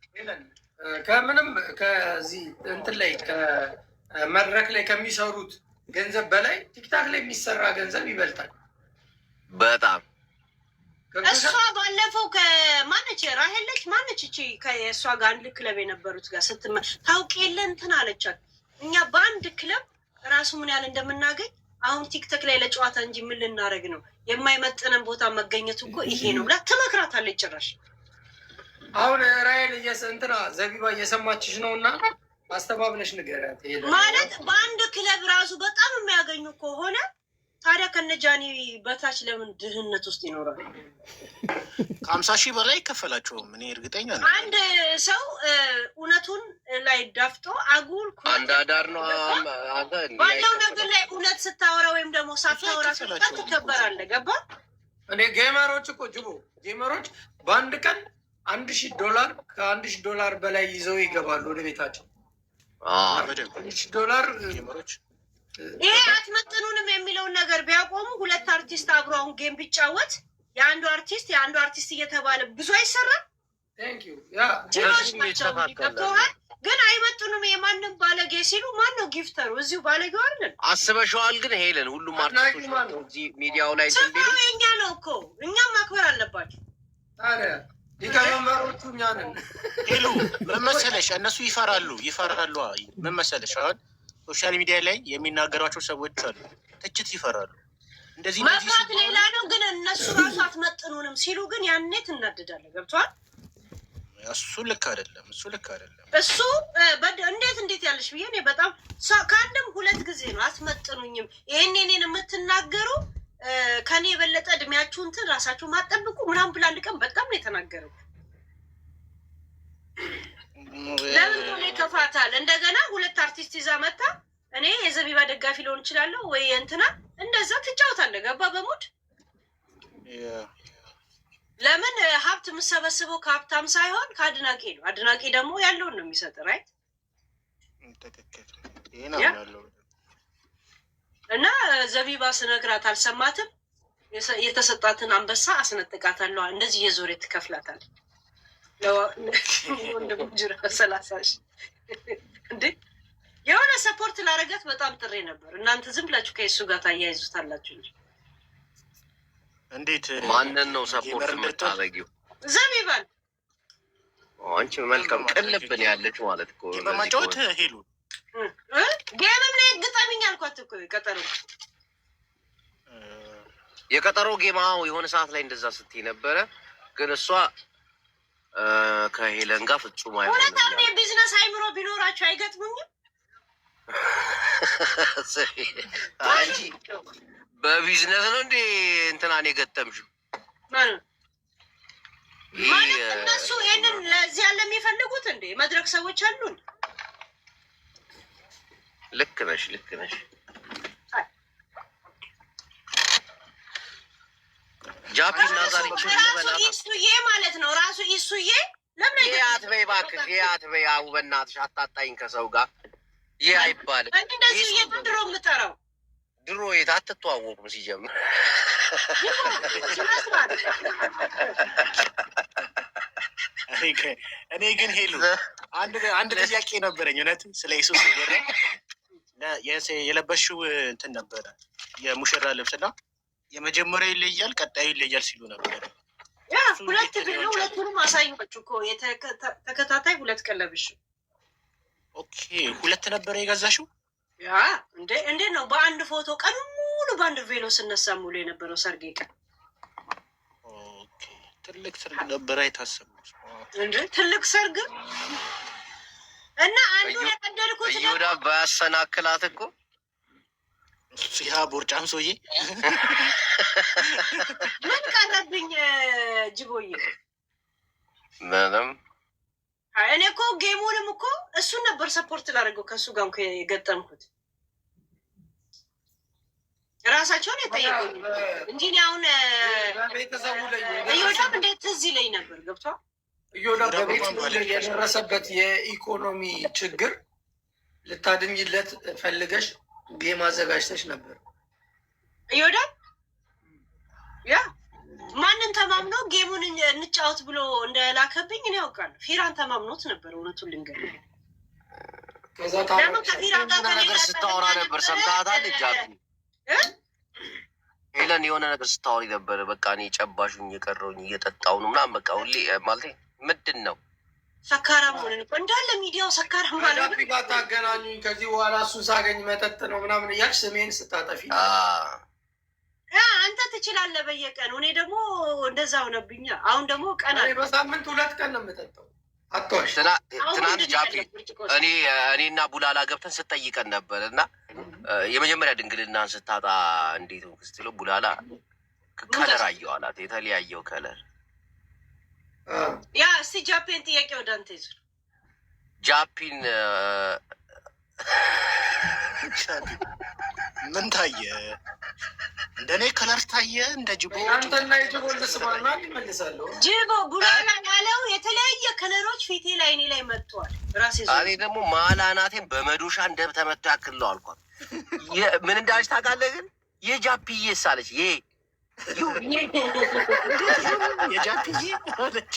ከምንም ከዚህ እንትን ላይ ከመድረክ ላይ ከሚሰሩት ገንዘብ በላይ ቲክታክ ላይ የሚሰራ ገንዘብ ይበልጣል በጣም። እሷ ባለፈው ከማነች ራሄለች ማነች እቺ ከእሷ ጋር አንድ ክለብ የነበሩት ጋር ታውቅ የለ እንትን አለቻት። እኛ በአንድ ክለብ ራሱ ምን ያህል እንደምናገኝ አሁን ቲክቶክ ላይ ለጨዋታ እንጂ ምን ልናደርግ ነው? የማይመጥነን ቦታ መገኘቱ እኮ ይሄ ነው ብላ ትመክራታለች። ጭራሽ አሁን ራሄል እንትና ዘቢባ እየሰማችሽ ነው እና አስተባብለሽ ንገሪያት። ማለት በአንድ ክለብ ራሱ በጣም የሚያገኙ ከሆነ ታዲያ ከነጃኒ በታች ለምን ድህነት ውስጥ ይኖራል? ከ50,000 በላይ ይከፈላቸውም። እኔ እርግጠኛ ነኝ አንድ ሰው እውነቱን ላይ ዳፍቶ አጉል አንድ አዳር ነው ባለው ነገር ላይ እውነት ስታወራ ወይም ደግሞ ሳታወራ ትከበራለህ። ገባ? እኔ ጌመሮች እኮ ጅቦ ጌመሮች በአንድ ቀን $1,000 ከ$1,000 በላይ ይዘው ይገባሉ ወደ ቤታቸው። $1,000 ጌመሮች ይሄ አትመጥኑንም የሚለውን ነገር ቢያቆሙ ሁለት አርቲስት አብሮ አሁን ጌም ቢጫወት የአንዱ አርቲስት እየተባለ ብዙ አይሰራም። ጅሎች ናቸው ገብተዋል። ግን አይመጡንም የማንም ባለጌ ሲሉ ማን ነው ጊፍተሩ? እዚሁ ባለጌው አይደል? አስበሽዋል? ግን ሄለን ሁሉም አርቲስቶች እዚህ ሚዲያው ላይ ስራው የኛ ነው እኮ እኛም ማክበር አለባቸው። ሊቀመንበሮቹ እኛ ነን። ሄሉ ምን መሰለሽ እነሱ ይፈራሉ። ምን መሰለሽ አሁን ሶሻል ሚዲያ ላይ የሚናገሯቸው ሰዎች አሉ፣ ትችት ይፈራሉ። እንደዚህ መፍራት ሌላ ነው፣ ግን እነሱ ራሱ አትመጥኑንም ሲሉ ግን ያኔ ትናደዳለህ። ገብቶሃል? እሱ ልክ አይደለም። እሱ እንዴት ያለሽ ብዬ እኔ በጣም ከአንድም ሁለት ጊዜ ነው አትመጥኑኝም፣ ይሄን እኔን የምትናገሩ ከኔ የበለጠ እድሜያችሁን እንትን ራሳችሁ ማጠብቁ ምናምን ብላ አንድ ቀን በጣም ነው የተናገረው። ለምን ሆነ ይከፋታል? እንደገና ሁለት አርቲስት ይዛ መጣ። እኔ የዘቢባ ደጋፊ ሊሆን እችላለሁ ወይ እንትና እንደዛ ትጫወታለህ። ገባ? በሙድ ለምን ሀብት የምሰበስበው ከሀብታም ሳይሆን ከአድናቂ ነው። አድናቂ ደግሞ ያለውን ነው የሚሰጥ። ራይት እና ዘቢባ ስነግራት አልሰማትም። የተሰጣትን አንበሳ አስነጥቃታለሁ። እንደዚህ የዞሬ ትከፍላታል። ወንድምጅራ 30,000 እንዴ የሆነ ሰፖርት ላረጋት በጣም ጥሬ ነበር። እናንተ ዝም ብላችሁ ከሱ ጋር ታያይዙታላችሁ እንጂ እንዴት ማንን ነው ሰፖርት የምታደርጊው? ዘቢባን። አንቺ መልካም ቅልብን ያለች ማለት እኮ በማጫወት ሄሉ ጌምም ላይ ግጠምኝ አልኳት እኮ የቀጠሮ ጌማው የሆነ ሰዓት ላይ እንደዛ ስትይ ነበረ። ግን እሷ ከሄለን ጋር ፍጹም አይሆንም። ሁለታም የቢዝነስ አይምሮ ቢኖራቸው አይገጥሙኝም። አንቺ በቢዝነስ ነው እንዴ እንትናን የገጠምሽው? ማለት እነሱ ይህንን ለዚህ ያለ የሚፈልጉት እንዴ መድረክ ሰዎች አሉን። ልክ ነሽ። ጃፒ እና ዛሬ ኢሱዬ ማለት ነው ራሱ ኢሱዬ። ለምን አትበይ እባክህ፣ አትበይ። አው በእናትሽ አታጣይኝ ከሰው ጋር። ይህ አይባልም። እንደዚህ ድሮ የምጠራው ድሮ የት አትተዋወቁም ሲጀምር። እኔ ግን ሄሉ አንድ ጥያቄ ነበረኝ። እውነት ስለ ኢየሱስ የለበሽው እንትን ነበረ የሙሽራ ልብስና የመጀመሪያው ይለያል ቀጣዩ ይለያል ሲሉ ነበረ። ሁለት ግን ሁለቱንም አሳዩችሁ እኮ ተከታታይ ሁለት ቀለብሽ። ኦኬ ሁለት ነበረ የገዛሽው? ያ እንዴ ነው በአንድ ፎቶ ቀን ሙሉ በአንድ ቬሎ ስነሳ ሙሉ የነበረው ሰርጌ ቀን። ኦኬ ትልቅ ሰርግ ነበረ የታሰበው እንዴ? ትልቅ ሰርግ እና አንዱ የቀደልኩት ይሁዳ ባያሰናክላት እኮ ያ ቦርጫም ሰውዬ ምን ቀረብኝ ጅቦዬ? ምንም። እኔ እኮ ጌሙንም እኮ እሱን ነበር ሰፖርት ላደርገው ከእሱ ጋር እኮ የገጠምኩት። ራሳቸውን የጠየቁኝ እንጂ አሁን እዮዳብ እንዴት ትዝ ይለኝ ነበር። ገብቷል? እዮዳብ በቤት የደረሰበት የኢኮኖሚ ችግር ልታድኝለት ፈልገሽ ጌም አዘጋጅተሽ ነበር። እዮዳብ ያ ማንን ተማምኖ ጌሙን እንጫወት ብሎ እንደላከብኝ እኔ ያውቃለሁ። ፊራን ተማምኖት ነበር። እውነቱን ልንገር ነገር ስታወራ ነበር ሰምተሃታል? ጃፒ ሄለን የሆነ ነገር ስታወሪ ነበር። በቃ እኔ ጨባሹኝ የቀረውኝ እየጠጣው ነው ምናምን በቃ ሁሌ ማለት ምንድን ነው ሰካራም ሆነን እኮ እንዳለ ሚዲያው ሰካራም ማለት ነው። ጋር ታገናኙኝ ከዚህ በኋላ እሱን ሳገኝ መጠጥ ነው ምናምን እያልሽ ስሜን ስታጠፊ አንተ ትችላለህ በየቀኑ፣ እኔ ደግሞ እንደዛ ሆነብኛ። አሁን ደግሞ ቀን በሳምንት 2 ቀን ነው የምጠጣው። አትዋሽ። ትናንት ጃፒ እኔና ቡላላ ገብተን ስጠይቀን ነበር እና የመጀመሪያ ድንግልናን ስታጣ እንዴት ነው ስትለው ቡላላ ከለር አየው አላት። የተለያየው ከለር ያ እስቲ ጃፒን ጥያቄ ወደ አንተ ይዙር። ጃፒን ምን ታየ? እንደኔ ከለር ታየ? እንደ ጅቦ አንተና የጅቦ ልስማና ይመልሳለሁ። ጅቦ ቡላላ ያለው የተለያየ ከለሮች ፊቴ ላይ እኔ ላይ መጥቷል። ራሴ እኔ ደግሞ ማላናቴን በመዶሻ እንደተመቶ ያክለው አልኳት። ምን እንዳለች ታውቃለህ? ግን የጃፒዬ ሳለች የጃፒዬ አለች።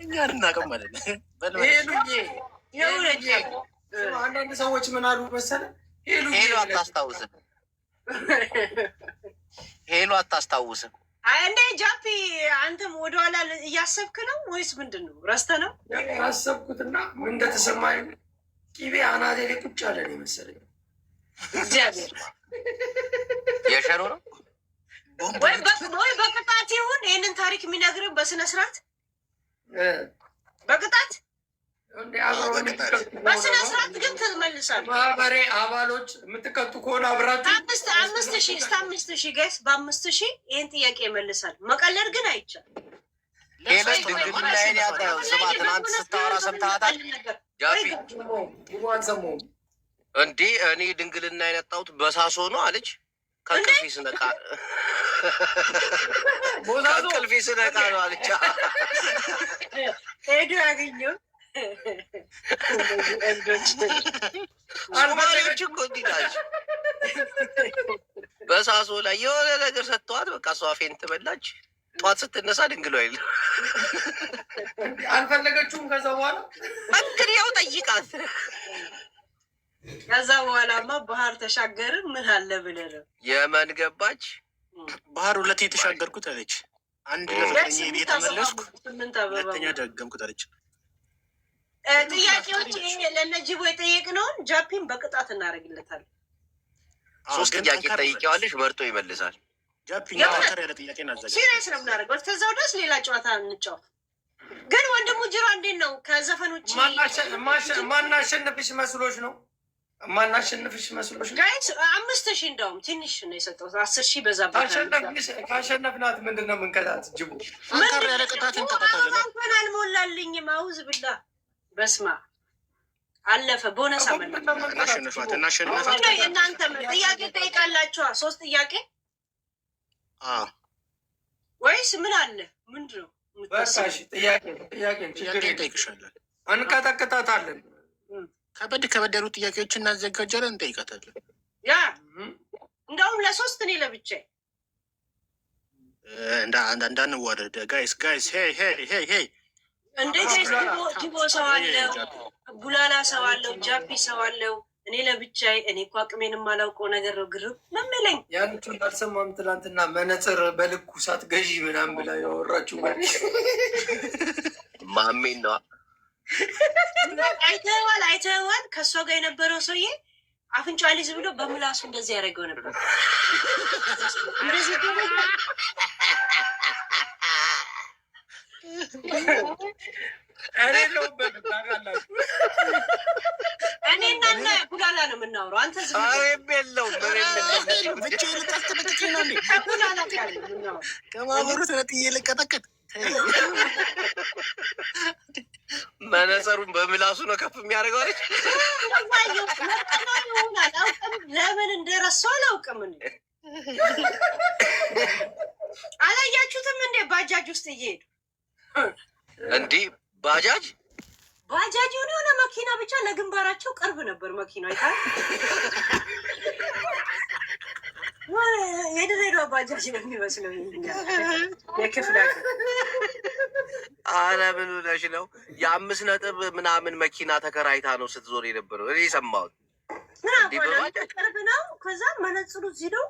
እኛ እናውቅም ማለት ነው። አንዳንድ ሰዎች ምን አሉ መሰለህ? ሄሎ አታስታውስም? ሄሎ አታስታውስም? እንዴ ጃፒ አንተም ወደኋላ እያሰብክ ነው ወይስ ምንድን ነው? ረስተህ ነው? ያሰብኩትና ምን እንደተሰማኝ ቂቤ አናቴ ላይ ቁጭ አለ ነው መሰለኝ። እግዚአብሔር የሸሮ ነው ወይ በቅጣት ይሁን ይህንን ታሪክ የሚነግርህ በስነ ስርዓት በቅጣት በስነ ስርዓት ግን ትመልሳለህ። ማህበሬ አባሎች የምትቀጡ ከሆነ አብራችሁ 5,000 እስከ 5,000 ጋይስ በ5,000 ይህን ጥያቄ ይመልሳል። መቀለድ ግን አይቻልም። ሄለን ድንግልናዬን ያውቃል። ስማ ትናንት ስታወራ ሰምተሃታል? ጃፒ እንዴ እኔ ድንግልናዬን ያጣሁት በሳሶ ነው አለች። ከእንቅልፌ ስነቃ ነው አለች። ሄዱ ያገኘው ሶማሌዎች እኮ እንዲህ ናቸው። በሳሶ ላይ የሆነ ነገር ሰጥተዋት በቃ እሷ ፌን ትበላች። ጠዋት ስትነሳ ድንግሎ አይደል አልፈለገችውም። ከዛ በኋላ እንግዲህ ያው ጠይቃት። ከዛ በኋላማ ባህር ተሻገርን ምን አለ ብለህ ነው የመን ገባች። ባህር 2 የተሻገርኩት አለች። አንድ ለፍቅረኛ ቤት ተመለስኩ፣ ሁለተኛ ደገምኩት አለች። ጥያቄዎች ለነጅቦ የጠየቅነውን ጃፒን በቅጣት እናደርግለታለን። 3 ጥያቄ ጠይቄዋለሽ፣ መርጦ ይመልሳል። ጃፒን ያተር ያለ ጥያቄ እናዘጋጅ። ሲሪየስ ነው የምናደርገው። እስከዛው ድረስ ሌላ ጨዋታ እንጫወት። ግን ወንድሙ ጅራ እንዴት ነው ከዘፈን ውጭ? ማናሸንፍሽ መስሎሽ ነው? ማናሸንፍሽ መስሎሽ ነው? ጋይስ 5,000 እንደውም ትንሽ ነው የሰጠው። 10,000 በዛ ካሸነፍናት ምንድን ነው የምንቀጣት? ጅቡ አንከር ያለ ቅጣት እንቀጣታለን። እንኳን አልሞላልኝም። አውዝ ብላ በስማ አለፈ። ቦነስ አመለጠ። እናሸንፋት። እናንተ ጥያቄ ጠይቃላችኋ? 3 ጥያቄ ወይስ ምን አለ? ምንድን ነው በቃሽ? ጥያቄ እንጠይቅሻለን። እንቀጠቅጣታለን። ከበድ ያሉ ጥያቄዎችን እናዘጋጃለን፣ እንጠይቃታለን። ያ እንደውም ለ3 እኔ ለብቻ እንዳንዋደድ ጋይስ ሄይ እንደ ጅቦ ሰው አለው፣ ቡላላ ሰው አለው፣ ጃፒ ሰው አለው። እኔ ለብቻዬ እኔ እኮ አቅሜን የማላውቀው ነገር ነው። ግርም መመለኝ ያንቹን አልሰማም። ትናንትና መነጽር በልኩ ሳትገዢ ምናምን ብላ ያወራችሁ ማሜን ነዋ። አይተኸዋል? ከእሷ ጋር የነበረው ሰውዬ አፍንጫ ሊዝ ብሎ በምላሱ እንደዚህ ያደረገው ነበር። እንደዚህ እኔ እናና ቡላላ ነው የምናወራው። አንተ ከማህበሩ ተነጥዬ ልቀጠቅጥ። መነጸሩን በምላሱ ነው ከፍ የሚያደርገው አለች። ለምን እንደረሳው አላውቅም። አላያችሁትም እንዴ ባጃጅ ውስጥ እየሄዱ እንዲህ ባጃጅ የሆነ መኪና ብቻ ለግንባራቸው ቅርብ ነበር መኪናው። አይታ የድሬዳዋ ባጃጅ ነው የሚመስለው የክፍለ አረ ምን ሆነሽ ነው? የ5 ነጥብ ምናምን መኪና ተከራይታ ነው ስትዞር የነበረው እኔ ሰማሁት። ቅርብ ነው። ከዛ መነጽሩ እዚህ ነው።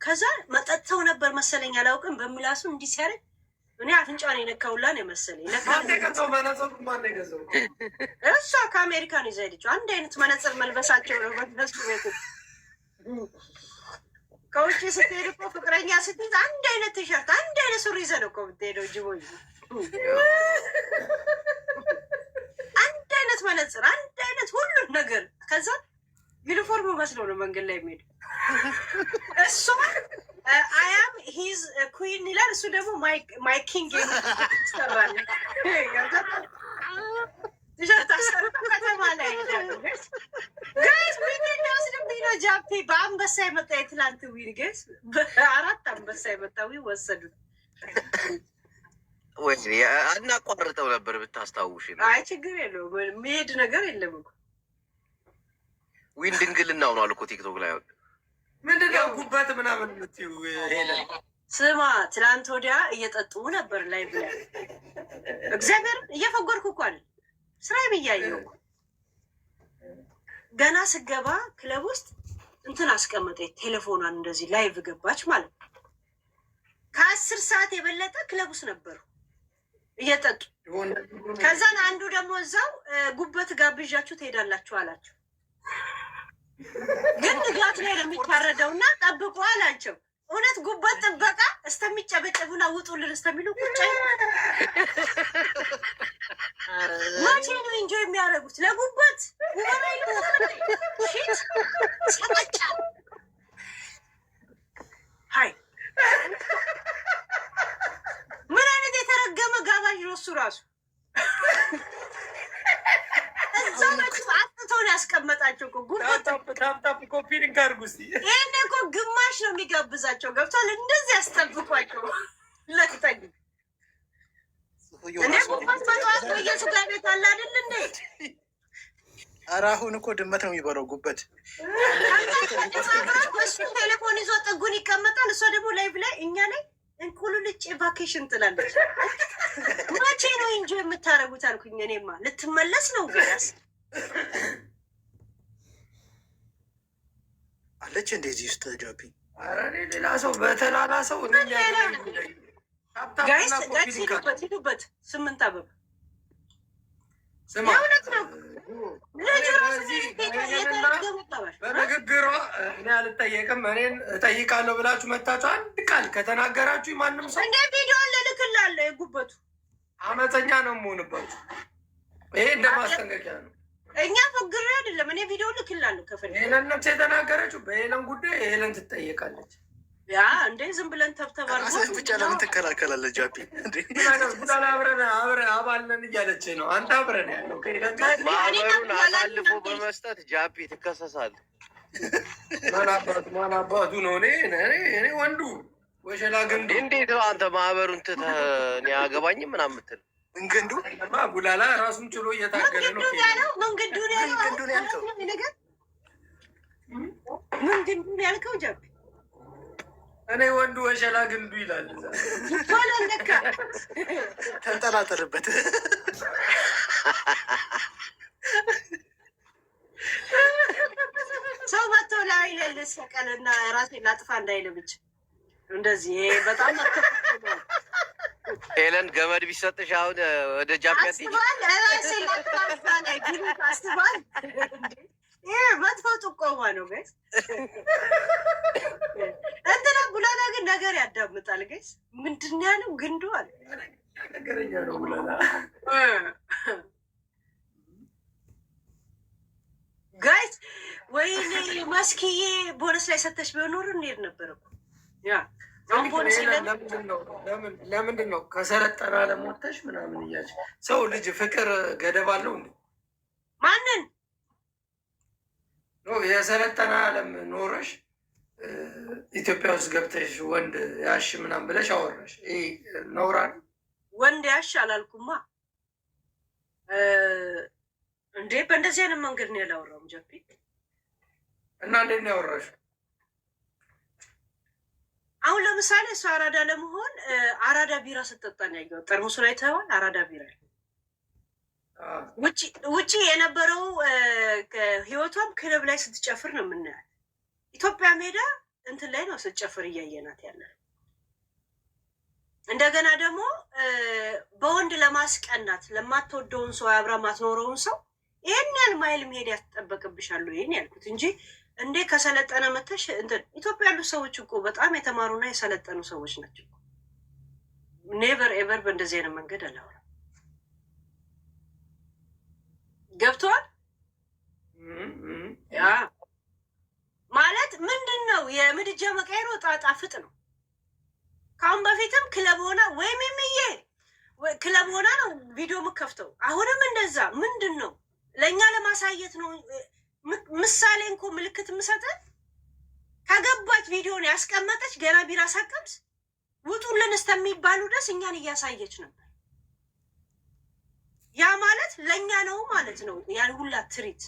ከዛ መጠጥተው ነበር መሰለኝ አላውቅም። በምላሱ እንዲህ ሲያደርግ እኔ አፍንጫን የነካውላን የመሰለኝ እሷ ከአሜሪካን ይዛ ሄደችው። አንድ አይነት መነጽር መልበሳቸው ነው በነሱ ቤት። ከውጭ ስትሄድ እኮ ፍቅረኛ ስትይዝ አንድ አይነት ቲሸርት አንድ አይነት ሱሪ ይዘህ ነው እኮ የምትሄደው። ጅቦ አንድ አይነት መነጽር አንድ አይነት ሁሉን ነገር። ከዛ ዩኒፎርም መስለው ነው መንገድ ላይ የሚሄዱ። እሷ አያም ሂዝ ኩዊን ይላል፣ እሱ ደግሞ ማይ ኪንግ ይሰራል። ቲሸርት አሰርቶ ከተማ ላይ ጋይስ ዊን ወስድብኝ ነው ጃፒ። በአንበሳ የመጣ የትላንት ዊን ጋይስ፣ በ4 አንበሳ የመጣ ዊን ወሰዱት። ወይ አናቋርጠው ነበር ብታስታውሽ። አይ ችግር የለውም የሚሄድ ነገር የለም እኮ ዊን ድንግልናው ነው አልኩ ቲክቶክ ላይ ምንድን ነው ጉበት ምናምን የምትይው? ስማ ትላንት ወዲያ እየጠጡ ነበር ላይ ብላ እግዚአብሔር እየፈጎርኩ እኮ አለ ስራ ብያየው። ገና ስገባ ክለብ ውስጥ እንትን አስቀመጠ ቴሌፎኗን እንደዚህ ላይቭ ገባች ማለት ነው። ከ10 ሰዓት የበለጠ ክለብ ውስጥ ነበሩ እየጠጡ። ከዛን አንዱ ደግሞ እዛው ጉበት ጋብዣችሁ ትሄዳላችሁ አላቸው። ግን ንጋት ላይ ነው የሚታረደው እና ጠብቁ አላቸው። እውነት ጉበት ጥበቃ እስተሚጨበጨቡና ውጡልን እስተሚሉ ቁጭ መቼ ነው እንጆ የሚያደርጉት? ለጉበት ሰቀጫ ሀይ ምን አይነት የተረገመ ጋባዥ ነው እሱ ራሱ። እዛው አጥቶን ያስቀመጣቸው እኮ ጉበት ታፕ ኮፒ ሊንክ አድርጉ እስኪ። ይሄን እኮ ግማሽ ነው የሚጋብዛቸው። ገብቷል? እንደዚህ ያስጠብቋቸው ለቅጠኝ እኔ ጉበት በጠዋት በየስጋ ቤት አለ አይደል እንዴ? ኧረ አሁን እኮ ድመት ነው የሚበለው ጉበት። እሱ ቴሌፎን ይዞ ጥጉን ይቀመጣል። እሷ ደግሞ ላይቭ ላይ እኛ ላይ እንቁልልጭ ቫኬሽን ትላለች። መቼ ነው እንጆ የምታደርጉት አልኩኝ። እኔማ ልትመለስ ነው ገያስ አለች እንደዚህ ውስጥ ጃፒ። ኧረ ሌላ ሰው በተላላ ሰው ጋይስ ሂዱበት 8 አበባ የእውነት ነው። በንግግሯ እኔ አልጠየቅም እኔን እጠይቃለሁ ብላችሁ መታችሁ አንድ ቃል ከተናገራችሁ ማንም ሰው እንደ ቪዲዮ ልልክላለሁ። የጉበቱ አመፀኛ ነው የምሆንባችሁ። ይሄ እንደ ማስጠንቀቂያ ነው። እኛ ፎግሬ አይደለም እኔ ቪዲዮ ልክላለሁ። ከፈለግን ሄለን ነፍስ የተናገረች በሄለን ጉዳይ ሄለን ትጠየቃለች። ያ እንዴ ዝም ብለን ተብተባል ብቻ ለምን ትከላከላለህ ጃፒ? አብረን አባል ነን እያለች ነው። አንተ አብረን ያለው ማህበሩን አሳልፎ በመስጠት ጃፒ ትከሰሳለህ። ማን አባቱ ነው? እኔ ወንዱ ወሸላ ግንዱ። እንዴት ነው አንተ ማህበሩን ትተህ እኔ አያገባኝም ምናምን የምትል? እንግንዱ ጉላላ ራሱን ችሎ እየታገለ ነው። መንገዱን ያልከው ጃፒ እኔ ወንዱ ወሸላ ግንዱ ይላል። ለካ ተንጠላጠልበት። ሰው መጥቶ ላይ ለሰቀልና ራሴ ላጥፋ እንዳይል ብቻ እንደዚህ በጣም ሄለን ገመድ ቢሰጥሽ አሁን ወደ ጃፒ አስባል። ይሄ መጥፎ ጥቆማ ነው ጋይስ። እንትና ቡላላ ግን ነገር ያዳምጣል ጋይስ። ምንድን ያለው ግንዱ አለ ነገረኛ ነው ቡላላ። ጋይስ ወይኔ መስኪዬ ቦነስ ላይ ሰተሽ ቢሆን ኖሮ እንሄድ ነበር እኮ ያ ለምንድን ነው ከሰለጠነ ዓለም ወጥተሽ ምናምን እያልሽ ሰው ልጅ ፍቅር ገደብ አለው እንዴ? ማንን የሰለጠነ ዓለም ኖረሽ ኢትዮጵያ ውስጥ ገብተሽ ወንድ ያሽ ምናምን ብለሽ አወራሽ። ይሄ ነውራ ወንድ ያሽ አላልኩማ እንዴ። በእንደዚህ አይነት መንገድ ነው ያላወራውም ጃፒ። እና እንዴት ነው ያወራሽ? አሁን ለምሳሌ እሱ አራዳ ለመሆን አራዳ ቢራ ስትጠጣ ነው ያየው። ጠርሙሱ ላይ ተዋል አራዳ ቢራ ውጪ የነበረው ህይወቷም ክለብ ላይ ስትጨፍር ነው የምናያት። ኢትዮጵያ ሜዳ እንትን ላይ ነው ስትጨፍር እያየናት ያለ። እንደገና ደግሞ በወንድ ለማስቀናት ለማትወደውን ሰው አብራ ማትኖረውን ሰው ይሄን ያህል ማይል መሄድ ያስጠበቅብሻል ይሄን ያልኩት እንጂ እንዴ ከሰለጠነ መተሽ እንትን ኢትዮጵያ ያሉ ሰዎች እኮ በጣም የተማሩና የሰለጠኑ ሰዎች ናቸው። ኔቨር ኤቨር በእንደዚህ አይነት መንገድ አላወራም። ገብቷል? ያ ማለት ምንድን ነው? የምድጃ መቀየር ጣጣ ፍጥ ነው። ከአሁን በፊትም ክለብ ሆና ወይም የሚዬ ክለብ ሆና ነው ቪዲዮ የምከፍተው። አሁንም እንደዛ ምንድን ነው? ለእኛ ለማሳየት ነው። ምሳሌ እንኮ ምልክት የምሰጠን ከገባች ቪዲዮን ያስቀመጠች ገና ቢራ ሳቀምስ ውጡልን እስከሚባሉ ድረስ እኛን እያሳየች ነበር። ያ ማለት ለእኛ ነው ማለት ነው። ያን ሁላ ትሪት